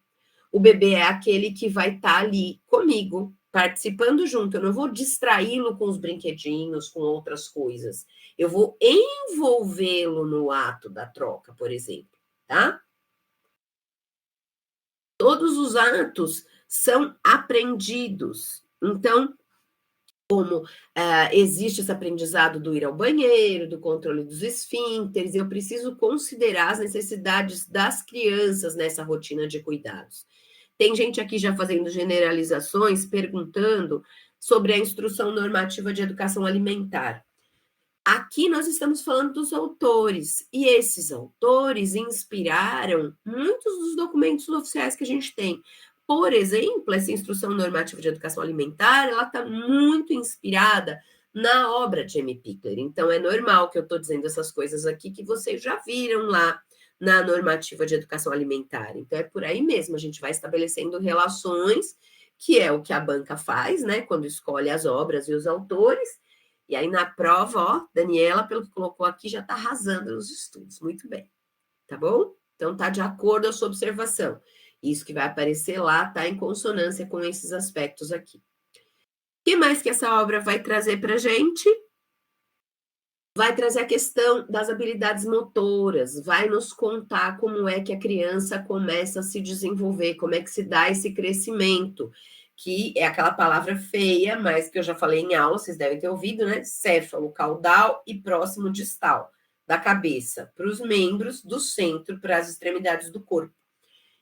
O bebê é aquele que vai estar ali comigo, participando junto. Eu não vou distraí-lo com os brinquedinhos, com outras coisas. Eu vou envolvê-lo no ato da troca, por exemplo, tá? Todos os atos são aprendidos. Então, como existe esse aprendizado do ir ao banheiro, do controle dos esfíncteres, eu preciso considerar as necessidades das crianças nessa rotina de cuidados. Tem gente aqui já fazendo generalizações, perguntando sobre a instrução normativa de educação alimentar. Aqui nós estamos falando dos autores, e esses autores inspiraram muitos dos documentos oficiais que a gente tem. Por exemplo, essa Instrução Normativa de Educação Alimentar, ela está muito inspirada na obra de M. Pickler. Então, é normal que eu estou dizendo essas coisas aqui que vocês já viram lá na Normativa de Educação Alimentar. Então, é por aí mesmo, a gente vai estabelecendo relações, que é o que a banca faz, né, quando escolhe as obras e os autores. E aí, na prova, ó, Daniela, pelo que colocou aqui, já está arrasando nos estudos. Muito bem, tá bom? Então, tá de acordo com a sua observação. Isso que vai aparecer lá está em consonância com esses aspectos aqui. O que mais que essa obra vai trazer para a gente? Vai trazer a questão das habilidades motoras, vai nos contar como é que a criança começa a se desenvolver, como é que se dá esse crescimento, que é aquela palavra feia, mas que eu já falei em aula, vocês devem ter ouvido, né? Céfalo, caudal e próximo distal, da cabeça para os membros, do centro para as extremidades do corpo.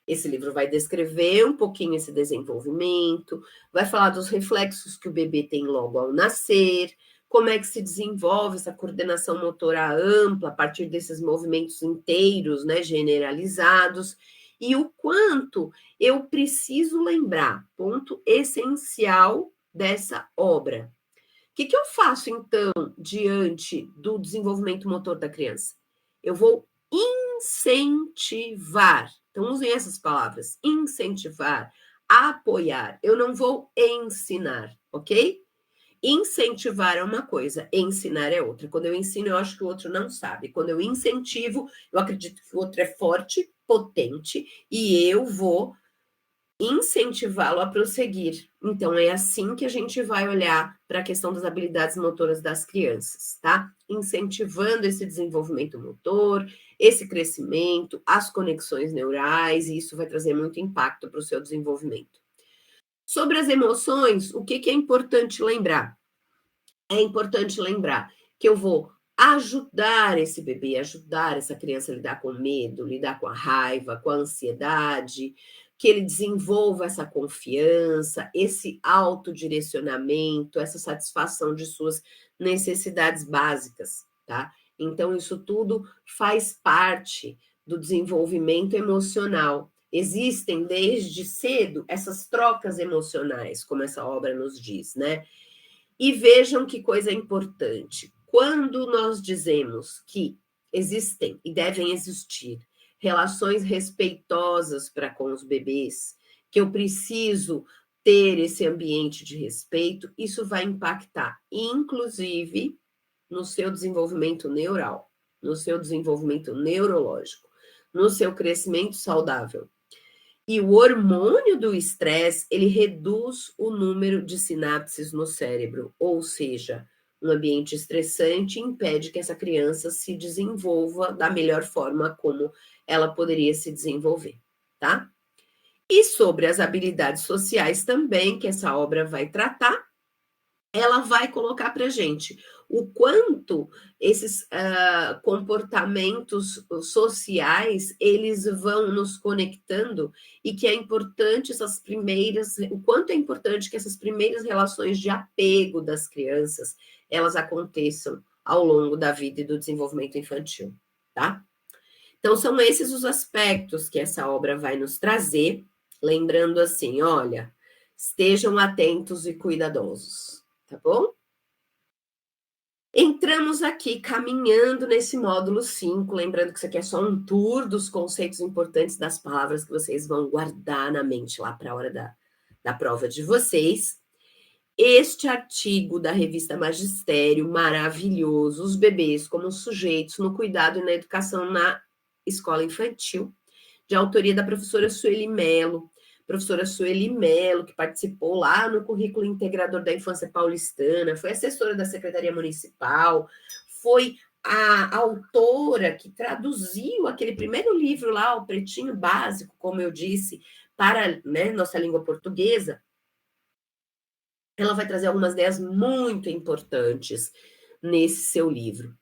Esse livro vai descrever um pouquinho esse desenvolvimento, vai falar dos reflexos que o bebê tem logo ao nascer, como é que se desenvolve essa coordenação motora ampla a partir desses movimentos inteiros, né, generalizados, e o quanto eu preciso lembrar, ponto essencial dessa obra. O que eu faço, então, diante do desenvolvimento motor da criança? Eu vou incentivar. Então, usem essas palavras: incentivar, apoiar. Eu não vou ensinar, ok? Incentivar é uma coisa, ensinar é outra. Quando eu ensino, eu acho que o outro não sabe. Quando eu incentivo, eu acredito que o outro é forte, potente, e eu vou incentivá-lo a prosseguir. Então, é assim que a gente vai olhar para a questão das habilidades motoras das crianças, tá? Incentivando esse desenvolvimento motor, esse crescimento, as conexões neurais, e isso vai trazer muito impacto para o seu desenvolvimento. Sobre as emoções, o que é importante lembrar? É importante lembrar que eu vou ajudar esse bebê, ajudar essa criança a lidar com medo, lidar com a raiva, com a ansiedade, que ele desenvolva essa confiança, esse autodirecionamento, essa satisfação de suas necessidades básicas, tá? Então, isso tudo faz parte do desenvolvimento emocional. Existem desde cedo essas trocas emocionais, como essa obra nos diz, né? E vejam que coisa importante. Quando nós dizemos que existem e devem existir relações respeitosas para com os bebês, que eu preciso ter esse ambiente de respeito, isso vai impactar, inclusive, no seu desenvolvimento neural, no seu desenvolvimento neurológico, no seu crescimento saudável. E o hormônio do estresse, ele reduz o número de sinapses no cérebro, ou seja, um ambiente estressante impede que essa criança se desenvolva da melhor forma como ela poderia se desenvolver, tá? E sobre as habilidades sociais também, que essa obra vai tratar, ela vai colocar para a gente o quanto esses comportamentos sociais eles vão nos conectando e que é importante o quanto é importante que essas primeiras relações de apego das crianças elas aconteçam ao longo da vida e do desenvolvimento infantil, tá? Então são esses os aspectos que essa obra vai nos trazer, lembrando assim, olha, estejam atentos e cuidadosos, tá bom? Entramos aqui caminhando nesse módulo 5, lembrando que isso aqui é só um tour dos conceitos importantes das palavras que vocês vão guardar na mente lá para a hora da prova de vocês. Este artigo da revista Magistério, maravilhoso, os bebês como sujeitos no cuidado e na educação na escola infantil, de autoria da professora Sueli Mello, que participou lá no currículo integrador da infância paulistana, foi assessora da Secretaria Municipal, foi a autora que traduziu aquele primeiro livro lá, o Pretinho Básico, como eu disse, para, né, nossa língua portuguesa. Ela vai trazer algumas ideias muito importantes nesse seu livro.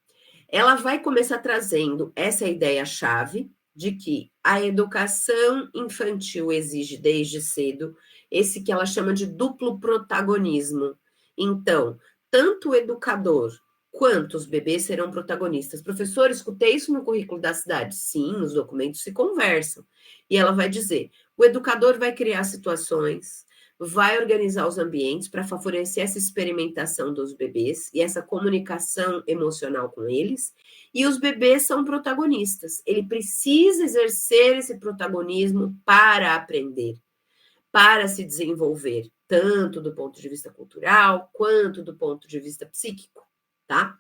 Ela vai começar trazendo essa ideia-chave de que a educação infantil exige desde cedo esse que ela chama de duplo protagonismo. Então, tanto o educador quantos bebês serão protagonistas? Professor, escutei isso no currículo da cidade. Sim, os documentos se conversam. E ela vai dizer, o educador vai criar situações, vai organizar os ambientes para favorecer essa experimentação dos bebês e essa comunicação emocional com eles. E os bebês são protagonistas. Ele precisa exercer esse protagonismo para aprender, para se desenvolver, tanto do ponto de vista cultural, quanto do ponto de vista psíquico, tá?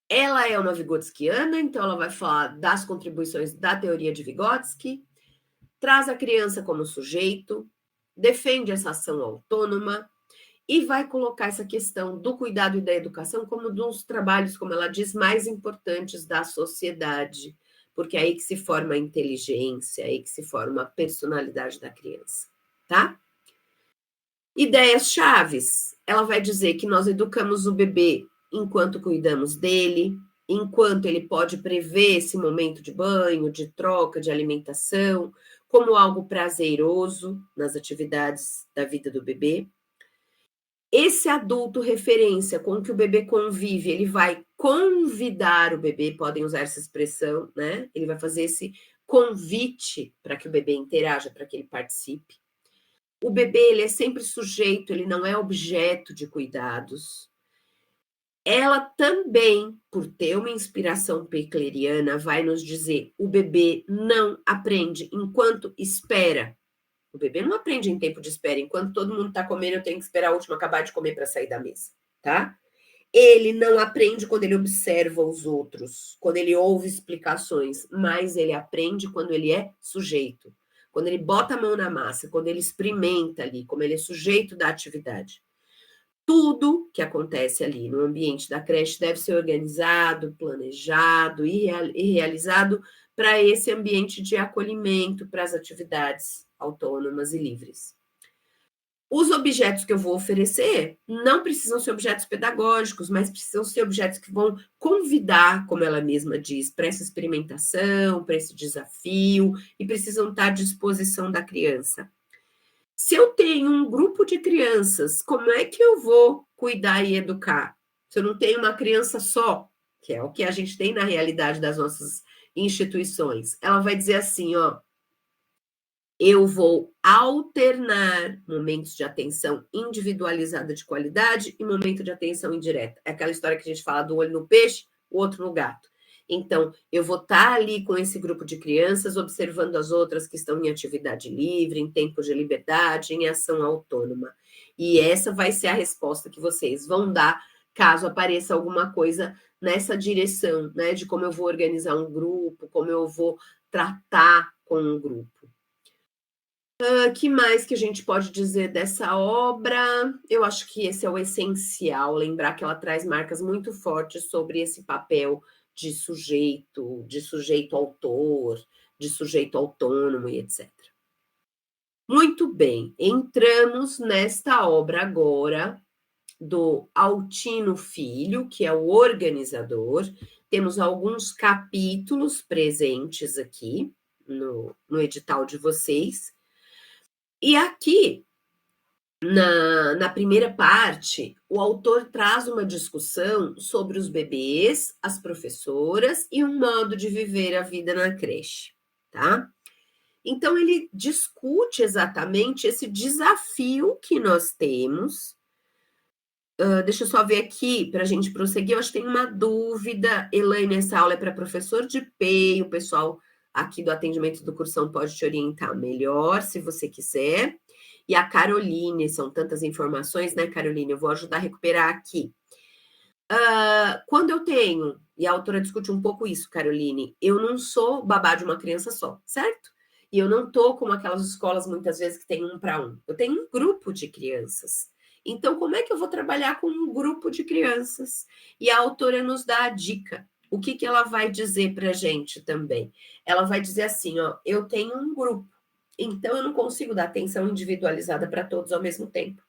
Ela é uma vigotskiana, então ela vai falar das contribuições da teoria de Vygotsky, traz a criança como sujeito, defende essa ação autônoma e vai colocar essa questão do cuidado e da educação como um dos trabalhos, como ela diz, mais importantes da sociedade, porque é aí que se forma a inteligência, é aí que se forma a personalidade da criança, tá? Ideias chaves. Ela vai dizer que nós educamos o bebê enquanto cuidamos dele, enquanto ele pode prever esse momento de banho, de troca, de alimentação, como algo prazeroso nas atividades da vida do bebê. Esse adulto referência com que o bebê convive, ele vai convidar o bebê, podem usar essa expressão, né? Ele vai fazer esse convite para que o bebê interaja, para que ele participe. O bebê, ele é sempre sujeito, ele não é objeto de cuidados. Ela também, por ter uma inspiração pecleriana, vai nos dizer, o bebê não aprende enquanto espera. O bebê não aprende em tempo de espera. Enquanto todo mundo está comendo, eu tenho que esperar a última acabar de comer para sair da mesa, tá? Ele não aprende quando ele observa os outros, quando ele ouve explicações, mas ele aprende quando ele é sujeito. Quando ele bota a mão na massa, quando ele experimenta ali, como ele é sujeito da atividade. Tudo que acontece ali no ambiente da creche deve ser organizado, planejado e realizado para esse ambiente de acolhimento para as atividades autônomas e livres. Os objetos que eu vou oferecer não precisam ser objetos pedagógicos, mas precisam ser objetos que vão convidar, como ela mesma diz, para essa experimentação, para esse desafio, e precisam estar à disposição da criança. Se eu tenho um grupo de crianças, como é que eu vou cuidar e educar? Se eu não tenho uma criança só, que é o que a gente tem na realidade das nossas instituições, ela vai dizer assim, ó, eu vou alternar momentos de atenção individualizada de qualidade e momento de atenção indireta. É aquela história que a gente fala do olho no peixe, o outro no gato. Então, eu vou estar ali com esse grupo de crianças, observando as outras que estão em atividade livre, em tempo de liberdade, em ação autônoma. E essa vai ser a resposta que vocês vão dar caso apareça alguma coisa nessa direção, né? De como eu vou organizar um grupo, como eu vou tratar com um grupo. Que mais que a gente pode dizer dessa obra? Eu acho que esse é o essencial, lembrar que ela traz marcas muito fortes sobre esse papel de sujeito autor, de sujeito autônomo e etc. Muito bem, entramos nesta obra agora do Altino Filho, que é o organizador. Temos alguns capítulos presentes aqui no edital de vocês. E aqui, na primeira parte, o autor traz uma discussão sobre os bebês, as professoras e um modo de viver a vida na creche, tá? Então, ele discute exatamente esse desafio que nós temos. Deixa eu só ver aqui, para a gente prosseguir, eu acho que tem uma dúvida. Elaine, essa aula é para professor de PEI, o pessoal aqui do atendimento do cursão pode te orientar melhor, se você quiser. E a Caroline, são tantas informações, né, Caroline? Eu vou ajudar a recuperar aqui. Quando eu tenho, e a autora discute um pouco isso, Caroline, eu não sou babá de uma criança só, certo? E eu não tô como aquelas escolas, muitas vezes, que tem 1 para 1. Eu tenho um grupo de crianças. Então, como é que eu vou trabalhar com um grupo de crianças? E a autora nos dá a dica. O que ela vai dizer para a gente também? Ela vai dizer assim, ó, eu tenho um grupo, então eu não consigo dar atenção individualizada para todos ao mesmo tempo.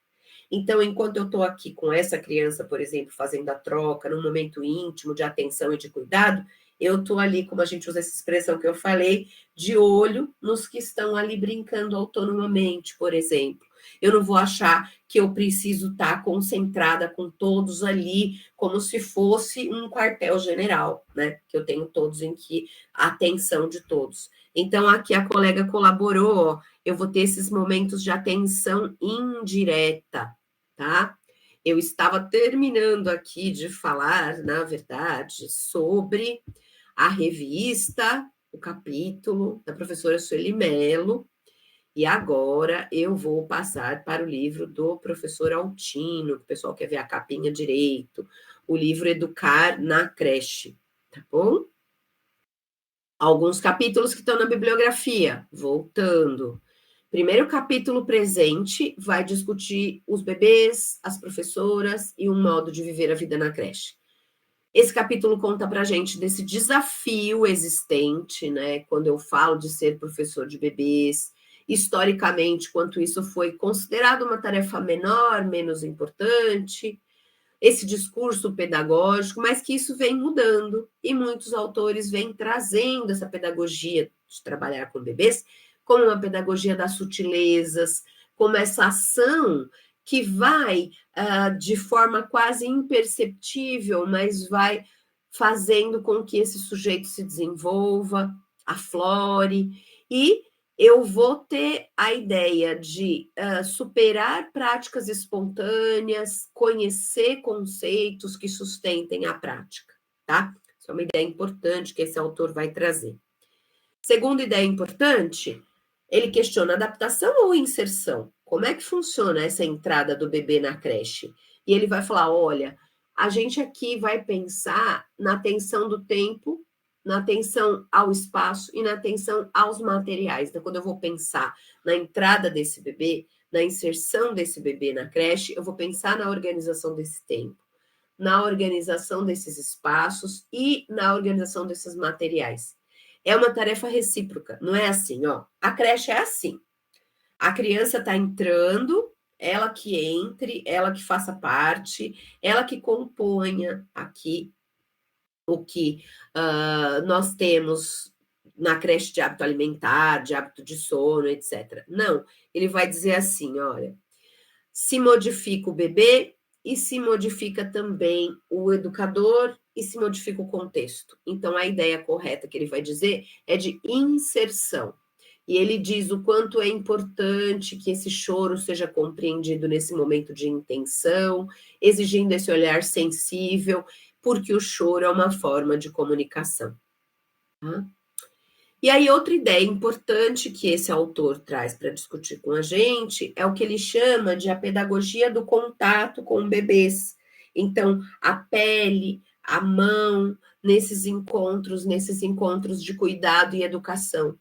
Então, enquanto eu estou aqui com essa criança, por exemplo, fazendo a troca, num momento íntimo de atenção e de cuidado, eu estou ali, como a gente usa essa expressão que eu falei, de olho nos que estão ali brincando autonomamente, por exemplo. Eu não vou achar que eu preciso estar concentrada com todos ali, como se fosse um quartel-general, né? Que eu tenho todos em que a atenção de todos. Então, aqui a colega colaborou, ó, eu vou ter esses momentos de atenção indireta, tá? Eu estava terminando aqui de falar, na verdade, sobre a revista, o capítulo da professora Sueli Mello, e agora eu vou passar para o livro do professor Altino, que o pessoal quer ver a capinha direito, o livro Educar na Creche, tá bom? Alguns capítulos que estão na bibliografia, voltando. Primeiro capítulo presente vai discutir os bebês, as professoras e um modo de viver a vida na creche. Esse capítulo conta para a gente desse desafio existente, né? Quando eu falo de ser professor de bebês, historicamente, quanto isso foi considerado uma tarefa menor, menos importante, esse discurso pedagógico, mas que isso vem mudando e muitos autores vêm trazendo essa pedagogia de trabalhar com bebês como uma pedagogia das sutilezas, como essa ação que vai de forma quase imperceptível, mas vai fazendo com que esse sujeito se desenvolva, aflore, e eu vou ter a ideia de superar práticas espontâneas, conhecer conceitos que sustentem a prática, tá? Isso é uma ideia importante que esse autor vai trazer. Segunda ideia importante, ele questiona adaptação ou inserção. Como é que funciona essa entrada do bebê na creche? E ele vai falar, olha, a gente aqui vai pensar na atenção do tempo, na atenção ao espaço e na atenção aos materiais. Então, quando eu vou pensar na entrada desse bebê, na inserção desse bebê na creche, eu vou pensar na organização desse tempo, na organização desses espaços e na organização desses materiais. É uma tarefa recíproca, não é assim, ó. A creche é assim. A criança está entrando, ela que entre, ela que faça parte, ela que componha aqui o que nós temos na creche de hábito alimentar, de hábito de sono, etc. Não, ele vai dizer assim, olha, se modifica o bebê e se modifica também o educador e se modifica o contexto. Então, a ideia correta que ele vai dizer é de inserção. E ele diz o quanto é importante que esse choro seja compreendido nesse momento de intenção, exigindo esse olhar sensível, porque o choro é uma forma de comunicação. Tá? E aí, outra ideia importante que esse autor traz para discutir com a gente é o que ele chama de a pedagogia do contato com bebês. Então, a pele, a mão, nesses encontros de cuidado e educação.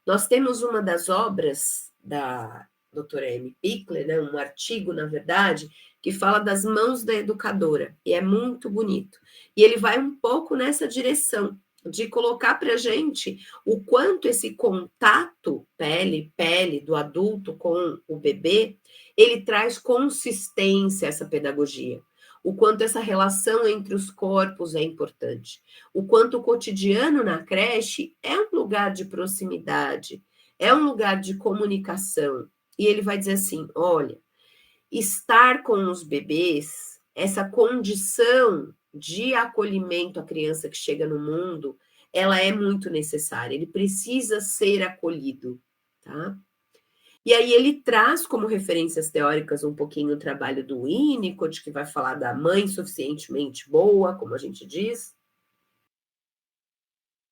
Nós temos uma das obras da doutora Amy Pickler, né, um artigo, na verdade, que fala das mãos da educadora, e é muito bonito. E ele vai um pouco nessa direção, de colocar para a gente o quanto esse contato pele do adulto com o bebê, ele traz consistência a essa pedagogia. O quanto essa relação entre os corpos é importante. O quanto o cotidiano na creche é um lugar de proximidade, é um lugar de comunicação. E ele vai dizer assim, olha, estar com os bebês, essa condição de acolhimento à criança que chega no mundo, ela é muito necessária, ele precisa ser acolhido, tá? E aí ele traz como referências teóricas um pouquinho o trabalho do Winnicott, que vai falar da mãe suficientemente boa, como a gente diz,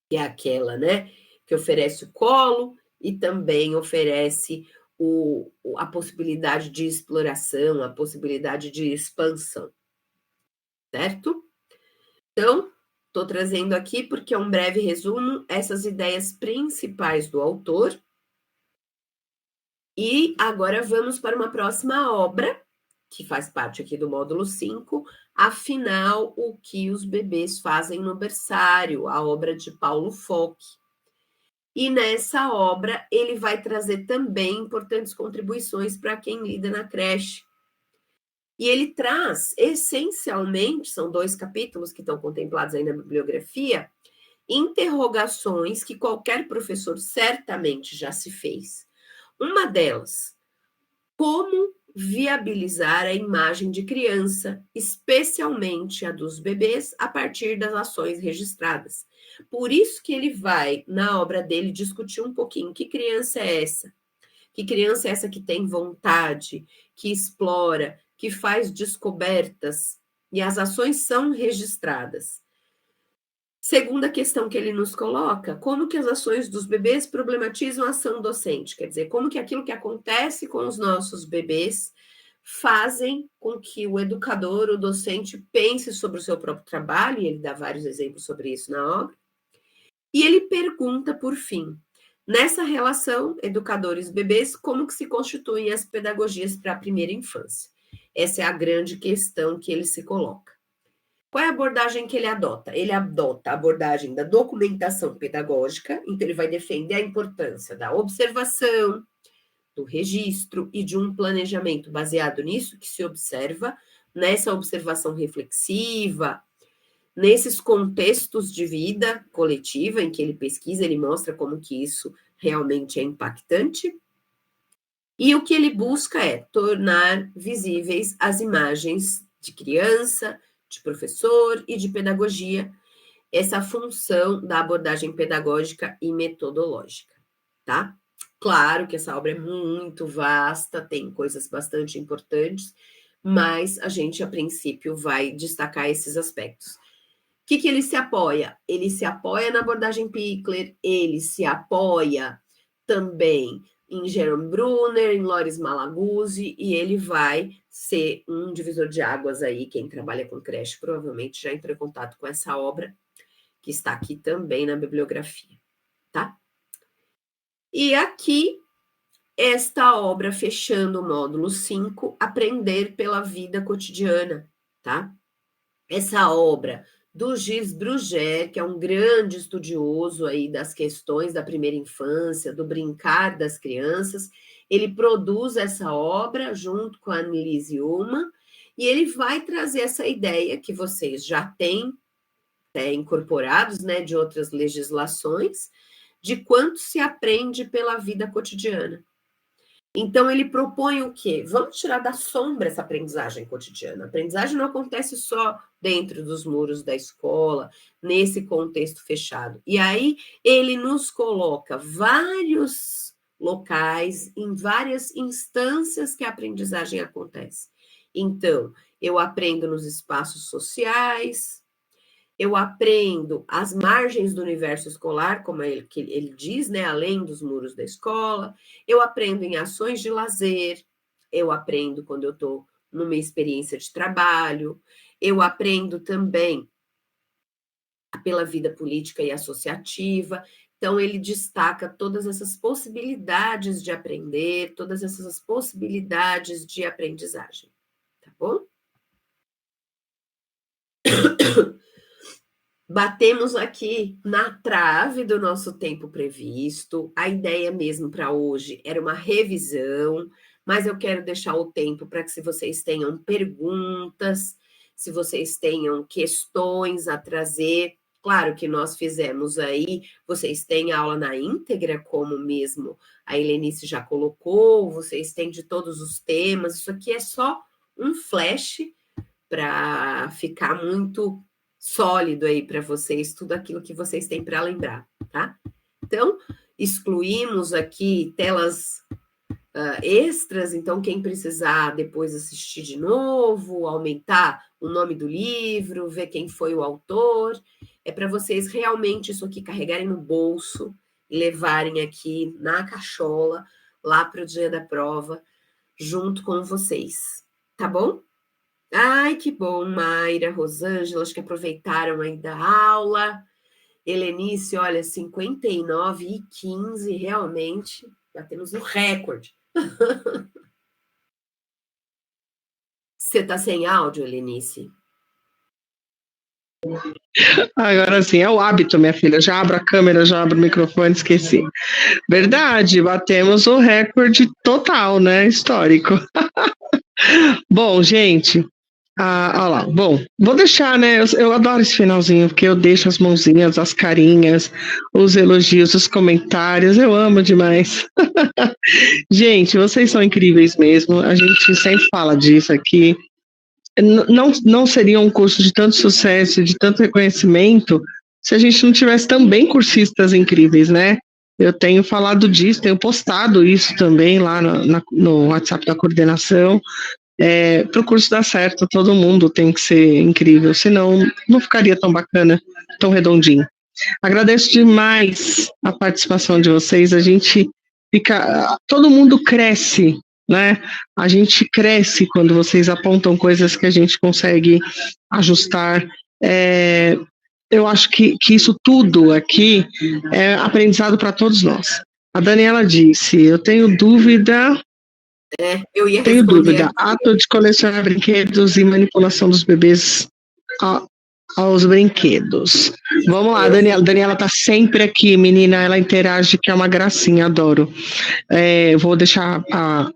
que é aquela, né, que oferece o colo e também oferece a possibilidade de exploração, a possibilidade de expansão, certo? Então, estou trazendo aqui porque é um breve resumo, essas ideias principais do autor. E agora vamos para uma próxima obra, que faz parte aqui do módulo 5, afinal, o que os bebês fazem no berçário, a obra de Paulo Fock. E nessa obra, ele vai trazer também importantes contribuições para quem lida na creche. E ele traz, essencialmente, são 2 capítulos que estão contemplados aí na bibliografia, interrogações que qualquer professor certamente já se fez. Uma delas, como viabilizar a imagem de criança, especialmente a dos bebês, a partir das ações registradas. Por isso que ele vai, na obra dele, discutir um pouquinho que criança é essa? Que criança é essa que tem vontade, que explora, que faz descobertas, e as ações são registradas. Segunda questão que ele nos coloca, como que as ações dos bebês problematizam a ação docente? Quer dizer, como que aquilo que acontece com os nossos bebês fazem com que o educador, o docente, pense sobre o seu próprio trabalho, e ele dá vários exemplos sobre isso na obra. E ele pergunta, por fim, nessa relação educadores-bebês, como que se constituem as pedagogias para a primeira infância? Essa é a grande questão que ele se coloca. Qual é a abordagem que ele adota? Ele adota a abordagem da documentação pedagógica, então ele vai defender a importância da observação, do registro e de um planejamento baseado nisso que se observa, nessa observação reflexiva, nesses contextos de vida coletiva em que ele pesquisa, ele mostra como que isso realmente é impactante. E o que ele busca é tornar visíveis as imagens de criança, de professor e de pedagogia, essa função da abordagem pedagógica e metodológica, tá? Claro que essa obra é muito vasta, tem coisas bastante importantes, mas a gente, a princípio, vai destacar esses aspectos. O que ele se apoia? Ele se apoia na abordagem Pichler, ele se apoia também em Jerome Brunner, em Loris Malaguzzi, e ele vai ser um divisor de águas aí. Quem trabalha com creche provavelmente já entrou em contato com essa obra, que está aqui também na bibliografia, tá? E aqui, esta obra, fechando o módulo 5, Aprender pela Vida Cotidiana, tá? Essa obra do Gilles Bruguère, que é um grande estudioso aí das questões da primeira infância, do brincar das crianças, ele produz essa obra junto com a Annelise Ullmann, e ele vai trazer essa ideia que vocês já têm incorporados, né, de outras legislações, de quanto se aprende pela vida cotidiana. Então, ele propõe o quê? Vamos tirar da sombra essa aprendizagem cotidiana. A aprendizagem não acontece só dentro dos muros da escola, nesse contexto fechado. E aí, ele nos coloca vários locais, em várias instâncias que a aprendizagem acontece. Então, eu aprendo nos espaços sociais, eu aprendo às margens do universo escolar, como ele diz, né, além dos muros da escola, eu aprendo em ações de lazer, eu aprendo quando eu estou numa experiência de trabalho, eu aprendo também pela vida política e associativa. Então, ele destaca todas essas possibilidades de aprender, todas essas possibilidades de aprendizagem, tá bom? Batemos aqui na trave do nosso tempo previsto. A ideia mesmo para hoje era uma revisão, mas eu quero deixar o tempo para que, se vocês tenham perguntas, se vocês tenham questões a trazer, claro que nós fizemos aí, vocês têm aula na íntegra, como mesmo a Helenice já colocou, vocês têm de todos os temas, isso aqui é só um flash para ficar muito sólido aí para vocês, tudo aquilo que vocês têm para lembrar, tá? Então, excluímos aqui telas extras, então quem precisar depois assistir de novo, aumentar o nome do livro, ver quem foi o autor, é para vocês realmente isso aqui carregarem no bolso e levarem aqui na cachola, lá para o dia da prova, junto com vocês, tá bom? Ai, que bom, Mayra, Rosângela, acho que aproveitaram aí da aula. Helenice, olha, 59:15, realmente, batemos um recorde. Você tá sem áudio, Helenice? Agora sim, é o hábito, minha filha. Já abro a câmera, já abro o microfone, esqueci. Verdade, batemos o recorde total, né? Histórico. Bom, gente, Olha lá. Bom, vou deixar, né? Eu adoro esse finalzinho, porque eu deixo as mãozinhas, as carinhas, os elogios, os comentários. Eu amo demais. Gente, vocês são incríveis mesmo. A gente sempre fala disso aqui. Não seria um curso de tanto sucesso, de tanto reconhecimento, se a gente não tivesse também cursistas incríveis, né? Eu tenho falado disso, tenho postado isso também lá no WhatsApp da coordenação. Para o curso dar certo, todo mundo tem que ser incrível, senão não ficaria tão bacana, tão redondinho. Agradeço demais a participação de vocês. A gente fica, todo mundo cresce, né? A gente cresce quando vocês apontam coisas que a gente consegue ajustar. Eu acho que isso tudo aqui é aprendizado para todos nós. A Daniela disse: eu tenho dúvida. Eu ia Tenho responder dúvida. aqui. Ato de colecionar brinquedos e manipulação dos bebês aos brinquedos. Vamos lá, Daniela. Daniela tá sempre aqui, menina. Ela interage, que é uma gracinha, adoro. Vou deixar a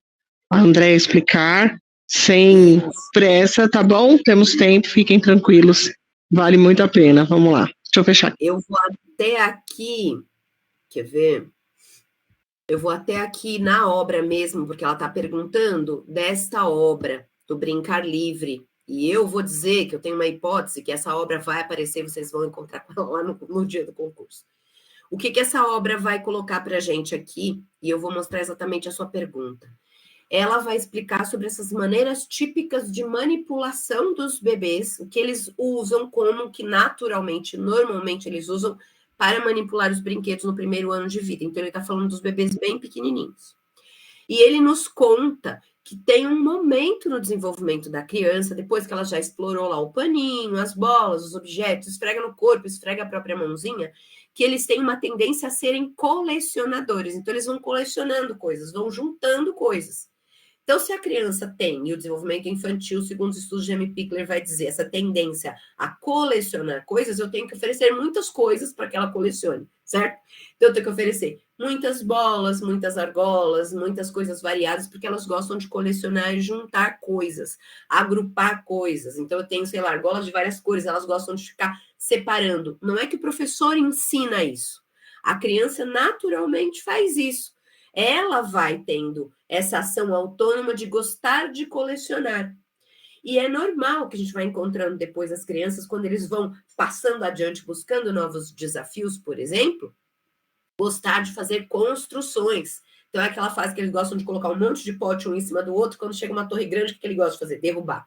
Andréia explicar, sem pressa, tá bom? Temos tempo, fiquem tranquilos. Vale muito a pena. Vamos lá. Deixa eu fechar aqui. Eu vou até aqui, quer ver? Eu vou até aqui na obra mesmo, porque ela está perguntando desta obra, do Brincar Livre. E eu vou dizer que eu tenho uma hipótese que essa obra vai aparecer, vocês vão encontrar lá no dia do concurso. O que essa obra vai colocar para a gente aqui? E eu vou mostrar exatamente a sua pergunta. Ela vai explicar sobre essas maneiras típicas de manipulação dos bebês, o que eles usam, como que naturalmente, normalmente eles usam para manipular os brinquedos no primeiro ano de vida. Então, ele está falando dos bebês bem pequenininhos. E ele nos conta que tem um momento no desenvolvimento da criança, depois que ela já explorou lá o paninho, as bolas, os objetos, esfrega no corpo, esfrega a própria mãozinha, que eles têm uma tendência a serem colecionadores. Então, eles vão colecionando coisas, vão juntando coisas. Então, se a criança tem, e o desenvolvimento infantil, segundo os estudos de Amy Pickler, vai dizer, essa tendência a colecionar coisas, eu tenho que oferecer muitas coisas para que ela colecione, certo? Então, eu tenho que oferecer muitas bolas, muitas argolas, muitas coisas variadas, porque elas gostam de colecionar e juntar coisas, agrupar coisas. Então, eu tenho, sei lá, argolas de várias cores, elas gostam de ficar separando. Não é que o professor ensina isso. A criança naturalmente faz isso. Ela vai tendo essa ação autônoma de gostar de colecionar. E é normal que a gente vai encontrando depois as crianças, quando eles vão passando adiante, buscando novos desafios, por exemplo, gostar de fazer construções. Então, é aquela fase que eles gostam de colocar um monte de pote um em cima do outro, quando chega uma torre grande, o que ele gosta de fazer? Derrubar.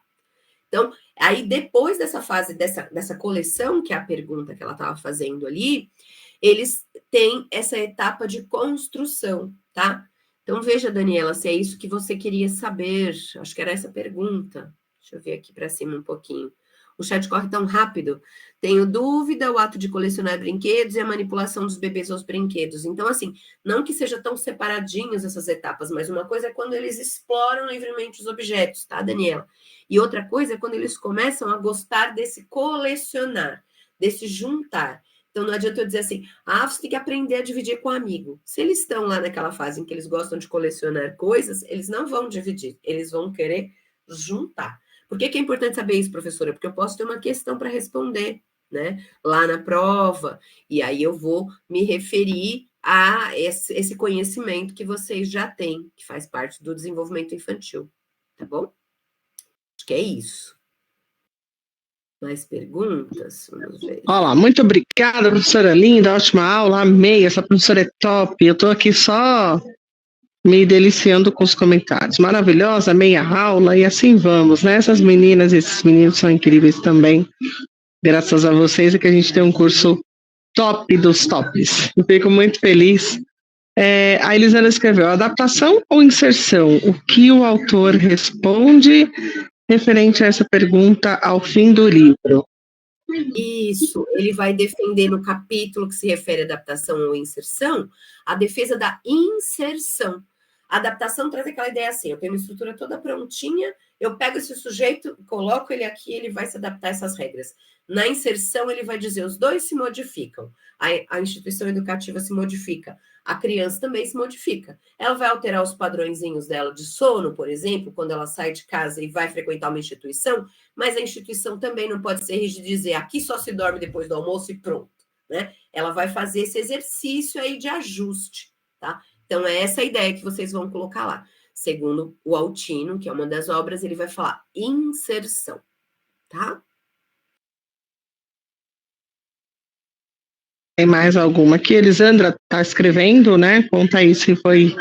Então, aí depois dessa fase, dessa coleção, que é a pergunta que ela estava fazendo ali, eles têm essa etapa de construção, tá? Então, veja, Daniela, se é isso que você queria saber. Acho que era essa pergunta. Deixa eu ver aqui para cima um pouquinho. O chat corre tão rápido. Tenho dúvida, o ato de colecionar brinquedos e a manipulação dos bebês aos brinquedos. Então, assim, não que seja tão separadinhos essas etapas, mas uma coisa é quando eles exploram livremente os objetos, tá, Daniela? E outra coisa é quando eles começam a gostar desse colecionar, desse juntar. Então, não adianta eu dizer assim, você tem que aprender a dividir com um amigo. Se eles estão lá naquela fase em que eles gostam de colecionar coisas, eles não vão dividir, eles vão querer juntar. Por que é importante saber isso, professora? Porque eu posso ter uma questão para responder, né? Lá na prova, e aí eu vou me referir a esse conhecimento que vocês já têm, que faz parte do desenvolvimento infantil, tá bom? Acho que é isso. Mais perguntas? Vamos ver. Olá, muito obrigada, professora linda, ótima aula, amei, essa professora é top. Eu estou aqui só me deliciando com os comentários. Maravilhosa, meia aula, e assim vamos, né? Essas meninas e esses meninos são incríveis também. Graças a vocês é que a gente tem um curso top dos tops. Eu fico muito feliz. A Elisana escreveu, adaptação ou inserção? O que o autor responde referente a essa pergunta ao fim do livro? Isso, ele vai defender no capítulo que se refere à adaptação ou inserção, a defesa da inserção. A adaptação traz aquela ideia assim, eu tenho uma estrutura toda prontinha, eu pego esse sujeito, coloco ele aqui, ele vai se adaptar a essas regras. Na inserção, ele vai dizer, os dois se modificam. A instituição educativa se modifica. A criança também se modifica. Ela vai alterar os padrõezinhos dela de sono, por exemplo, quando ela sai de casa e vai frequentar uma instituição, mas a instituição também não pode ser rígida e dizer, aqui só se dorme depois do almoço e pronto, né? Ela vai fazer esse exercício aí de ajuste, tá? Então, é essa a ideia que vocês vão colocar lá. Segundo o Altino, que é uma das obras, ele vai falar inserção, tá? Tem mais alguma aqui? Elisandra está escrevendo, né? Conta aí se foi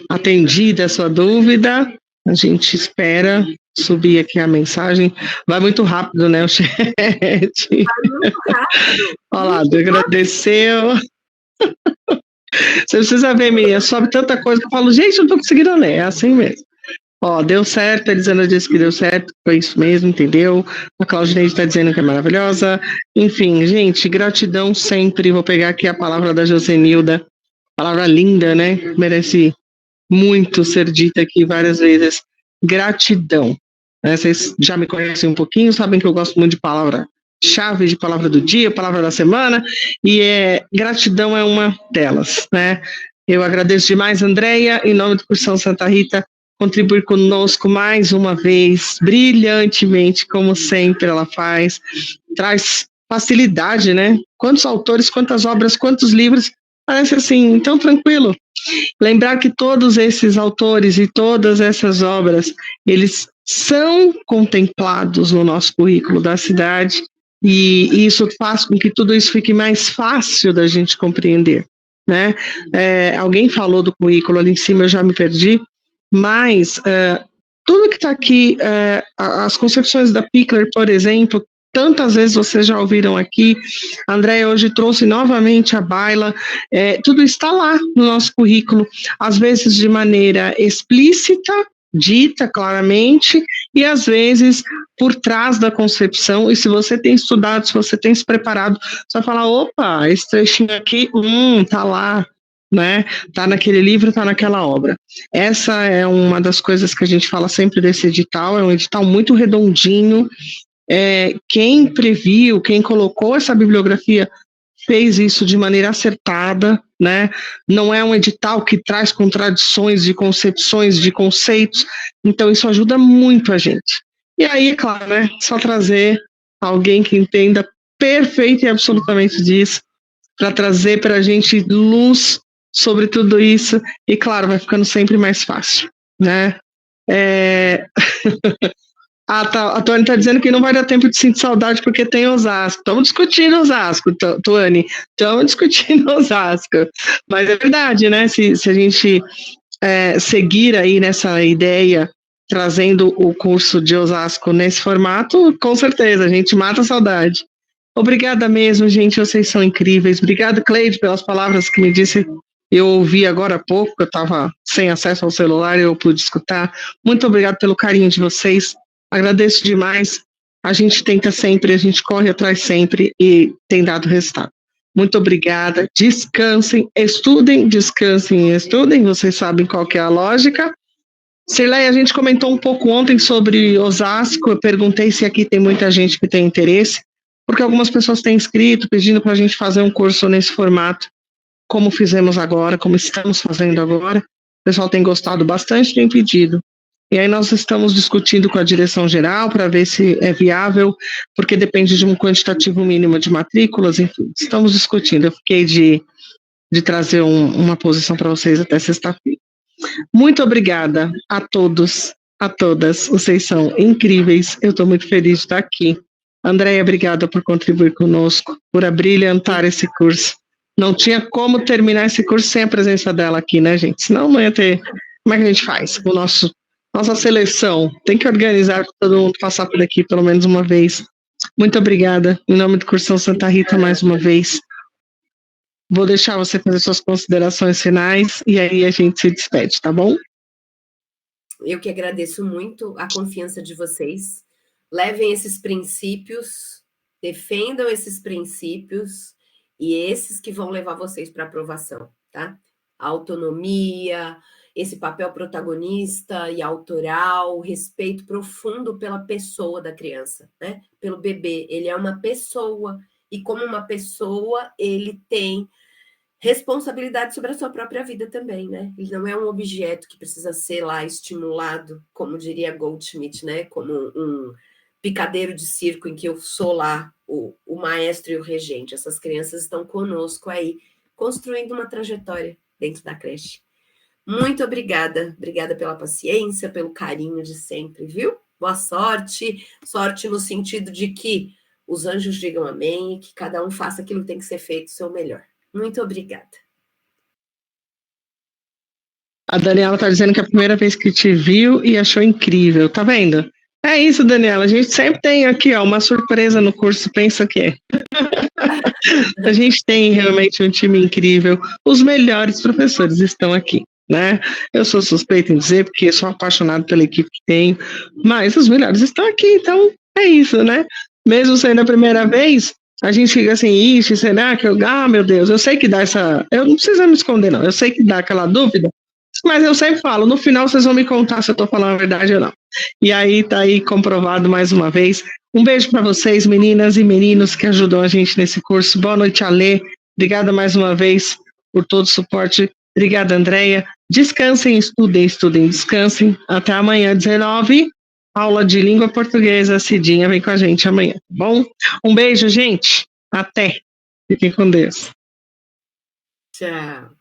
atendida a sua dúvida. A gente espera subir aqui a mensagem. Vai muito rápido, né, o chat? Vai muito rápido. Olha lá, agradeceu. Você precisa ver, menina, sobe tanta coisa que eu falo, gente, eu não tô conseguindo ler, é assim mesmo. Ó, deu certo, a Elisandra disse que deu certo, foi isso mesmo, entendeu? A Claudineide está dizendo que é maravilhosa. Enfim, gente, gratidão sempre. Vou pegar aqui a palavra da Josenilda, palavra linda, né? Merece muito ser dita aqui várias vezes. Gratidão. Né? Vocês já me conhecem um pouquinho, sabem que eu gosto muito de palavra-chave, de palavra do dia, palavra da semana, e gratidão é uma delas, né? Eu agradeço demais, Andréia, em nome do Cursão Santa Rita, contribuir conosco mais uma vez, brilhantemente, como sempre ela faz, traz facilidade, né? Quantos autores, quantas obras, quantos livros, parece assim, tão tranquilo. Lembrar que todos esses autores e todas essas obras, eles são contemplados no nosso currículo da cidade, e isso faz com que tudo isso fique mais fácil da gente compreender, né? Alguém falou do currículo ali em cima, eu já me perdi, mas tudo que está aqui, as concepções da Pickler, por exemplo, tantas vezes vocês já ouviram aqui, a Andréia hoje trouxe novamente a baila, tudo está lá no nosso currículo, às vezes de maneira explícita, dita claramente, e às vezes por trás da concepção, e se você tem estudado, se você tem se preparado, você vai falar, opa, esse trechinho aqui, tá lá, né? Tá naquele livro, tá naquela obra. Essa é uma das coisas que a gente fala sempre desse edital, é um edital muito redondinho. Quem previu, quem colocou essa bibliografia fez isso de maneira acertada, né? Não é um edital que traz contradições de concepções, de conceitos, então isso ajuda muito a gente. E aí, é claro, né? Só trazer alguém que entenda perfeito e absolutamente disso, para trazer para a gente luz sobre tudo isso, e claro, vai ficando sempre mais fácil, né? A Tuane está dizendo que não vai dar tempo de sentir saudade porque tem Osasco. Estamos discutindo Osasco, Tuane. Estamos discutindo Osasco. Mas é verdade, né? Se a gente seguir aí nessa ideia, trazendo o curso de Osasco nesse formato, com certeza, a gente mata a saudade. Obrigada mesmo, gente, vocês são incríveis. Obrigada, Cleide, pelas palavras que me disse. Eu ouvi agora há pouco, eu estava sem acesso ao celular, eu pude escutar. Muito obrigada pelo carinho de vocês. Agradeço demais. A gente tenta sempre, a gente corre atrás sempre e tem dado resultado. Muito obrigada. Descansem, estudem, descansem e estudem. Vocês sabem qual que é a lógica. Cirlei, a gente comentou um pouco ontem sobre Osasco. Eu perguntei se aqui tem muita gente que tem interesse, porque algumas pessoas têm escrito pedindo para a gente fazer um curso nesse formato, como fizemos agora, como estamos fazendo agora. O pessoal tem gostado bastante, tem pedido. E aí nós estamos discutindo com a direção geral para ver se é viável, porque depende de um quantitativo mínimo de matrículas, enfim, estamos discutindo. Eu fiquei de trazer uma posição para vocês até sexta-feira. Muito obrigada a todos, a todas, vocês são incríveis, eu estou muito feliz de estar aqui. Andréia, obrigada por contribuir conosco, por abrilhantar esse curso. Não tinha como terminar esse curso sem a presença dela aqui, né, gente? Senão não ia ter. Como é que a gente faz? Nossa seleção tem que organizar para todo mundo passar por aqui pelo menos uma vez. Muito obrigada. Em nome do Cursão Santa Rita, mais uma vez. Vou deixar você fazer suas considerações finais e aí a gente se despede, tá bom? Eu que agradeço muito a confiança de vocês. Levem esses princípios, defendam esses princípios e esses que vão levar vocês para aprovação, tá? a autonomia, esse papel protagonista e autoral, respeito profundo pela pessoa da criança, né? Pelo bebê. Ele é uma pessoa, e como uma pessoa, ele tem responsabilidade sobre a sua própria vida também, né? Ele não é um objeto que precisa ser lá estimulado, como diria Goldschmidt, né? Como um picadeiro de circo em que eu sou lá o maestro e o regente. Essas crianças estão conosco aí, construindo uma trajetória dentro da creche. Muito obrigada pela paciência, pelo carinho de sempre, viu? Boa sorte, sorte no sentido de que os anjos digam amém e que cada um faça aquilo que tem que ser feito, o seu melhor. Muito obrigada. A Daniela tá dizendo que é a primeira vez que te viu e achou incrível, tá vendo? É isso, Daniela, a gente sempre tem aqui, ó, uma surpresa no curso, pensa que é. A gente tem realmente um time incrível, os melhores professores estão aqui, né? Eu sou suspeita em dizer, porque sou apaixonado pela equipe que tenho, mas os melhores estão aqui, então é isso, né? Mesmo sendo a primeira vez, a gente fica assim, ixi, será que eu... Ah, meu Deus, eu sei que dá essa... Eu não preciso me esconder, não, eu sei que dá aquela dúvida, mas eu sempre falo, no final vocês vão me contar se eu tô falando a verdade ou não. E aí tá aí comprovado mais uma vez. Um beijo para vocês, meninas e meninos que ajudam a gente nesse curso. Boa noite, Alê. Obrigada mais uma vez por todo o suporte. Obrigada, Andréia. Descansem, estudem, descansem. Até amanhã, 19, aula de língua portuguesa. Cidinha vem com a gente amanhã, tá bom? Um beijo, gente. Até. Fiquem com Deus. Tchau.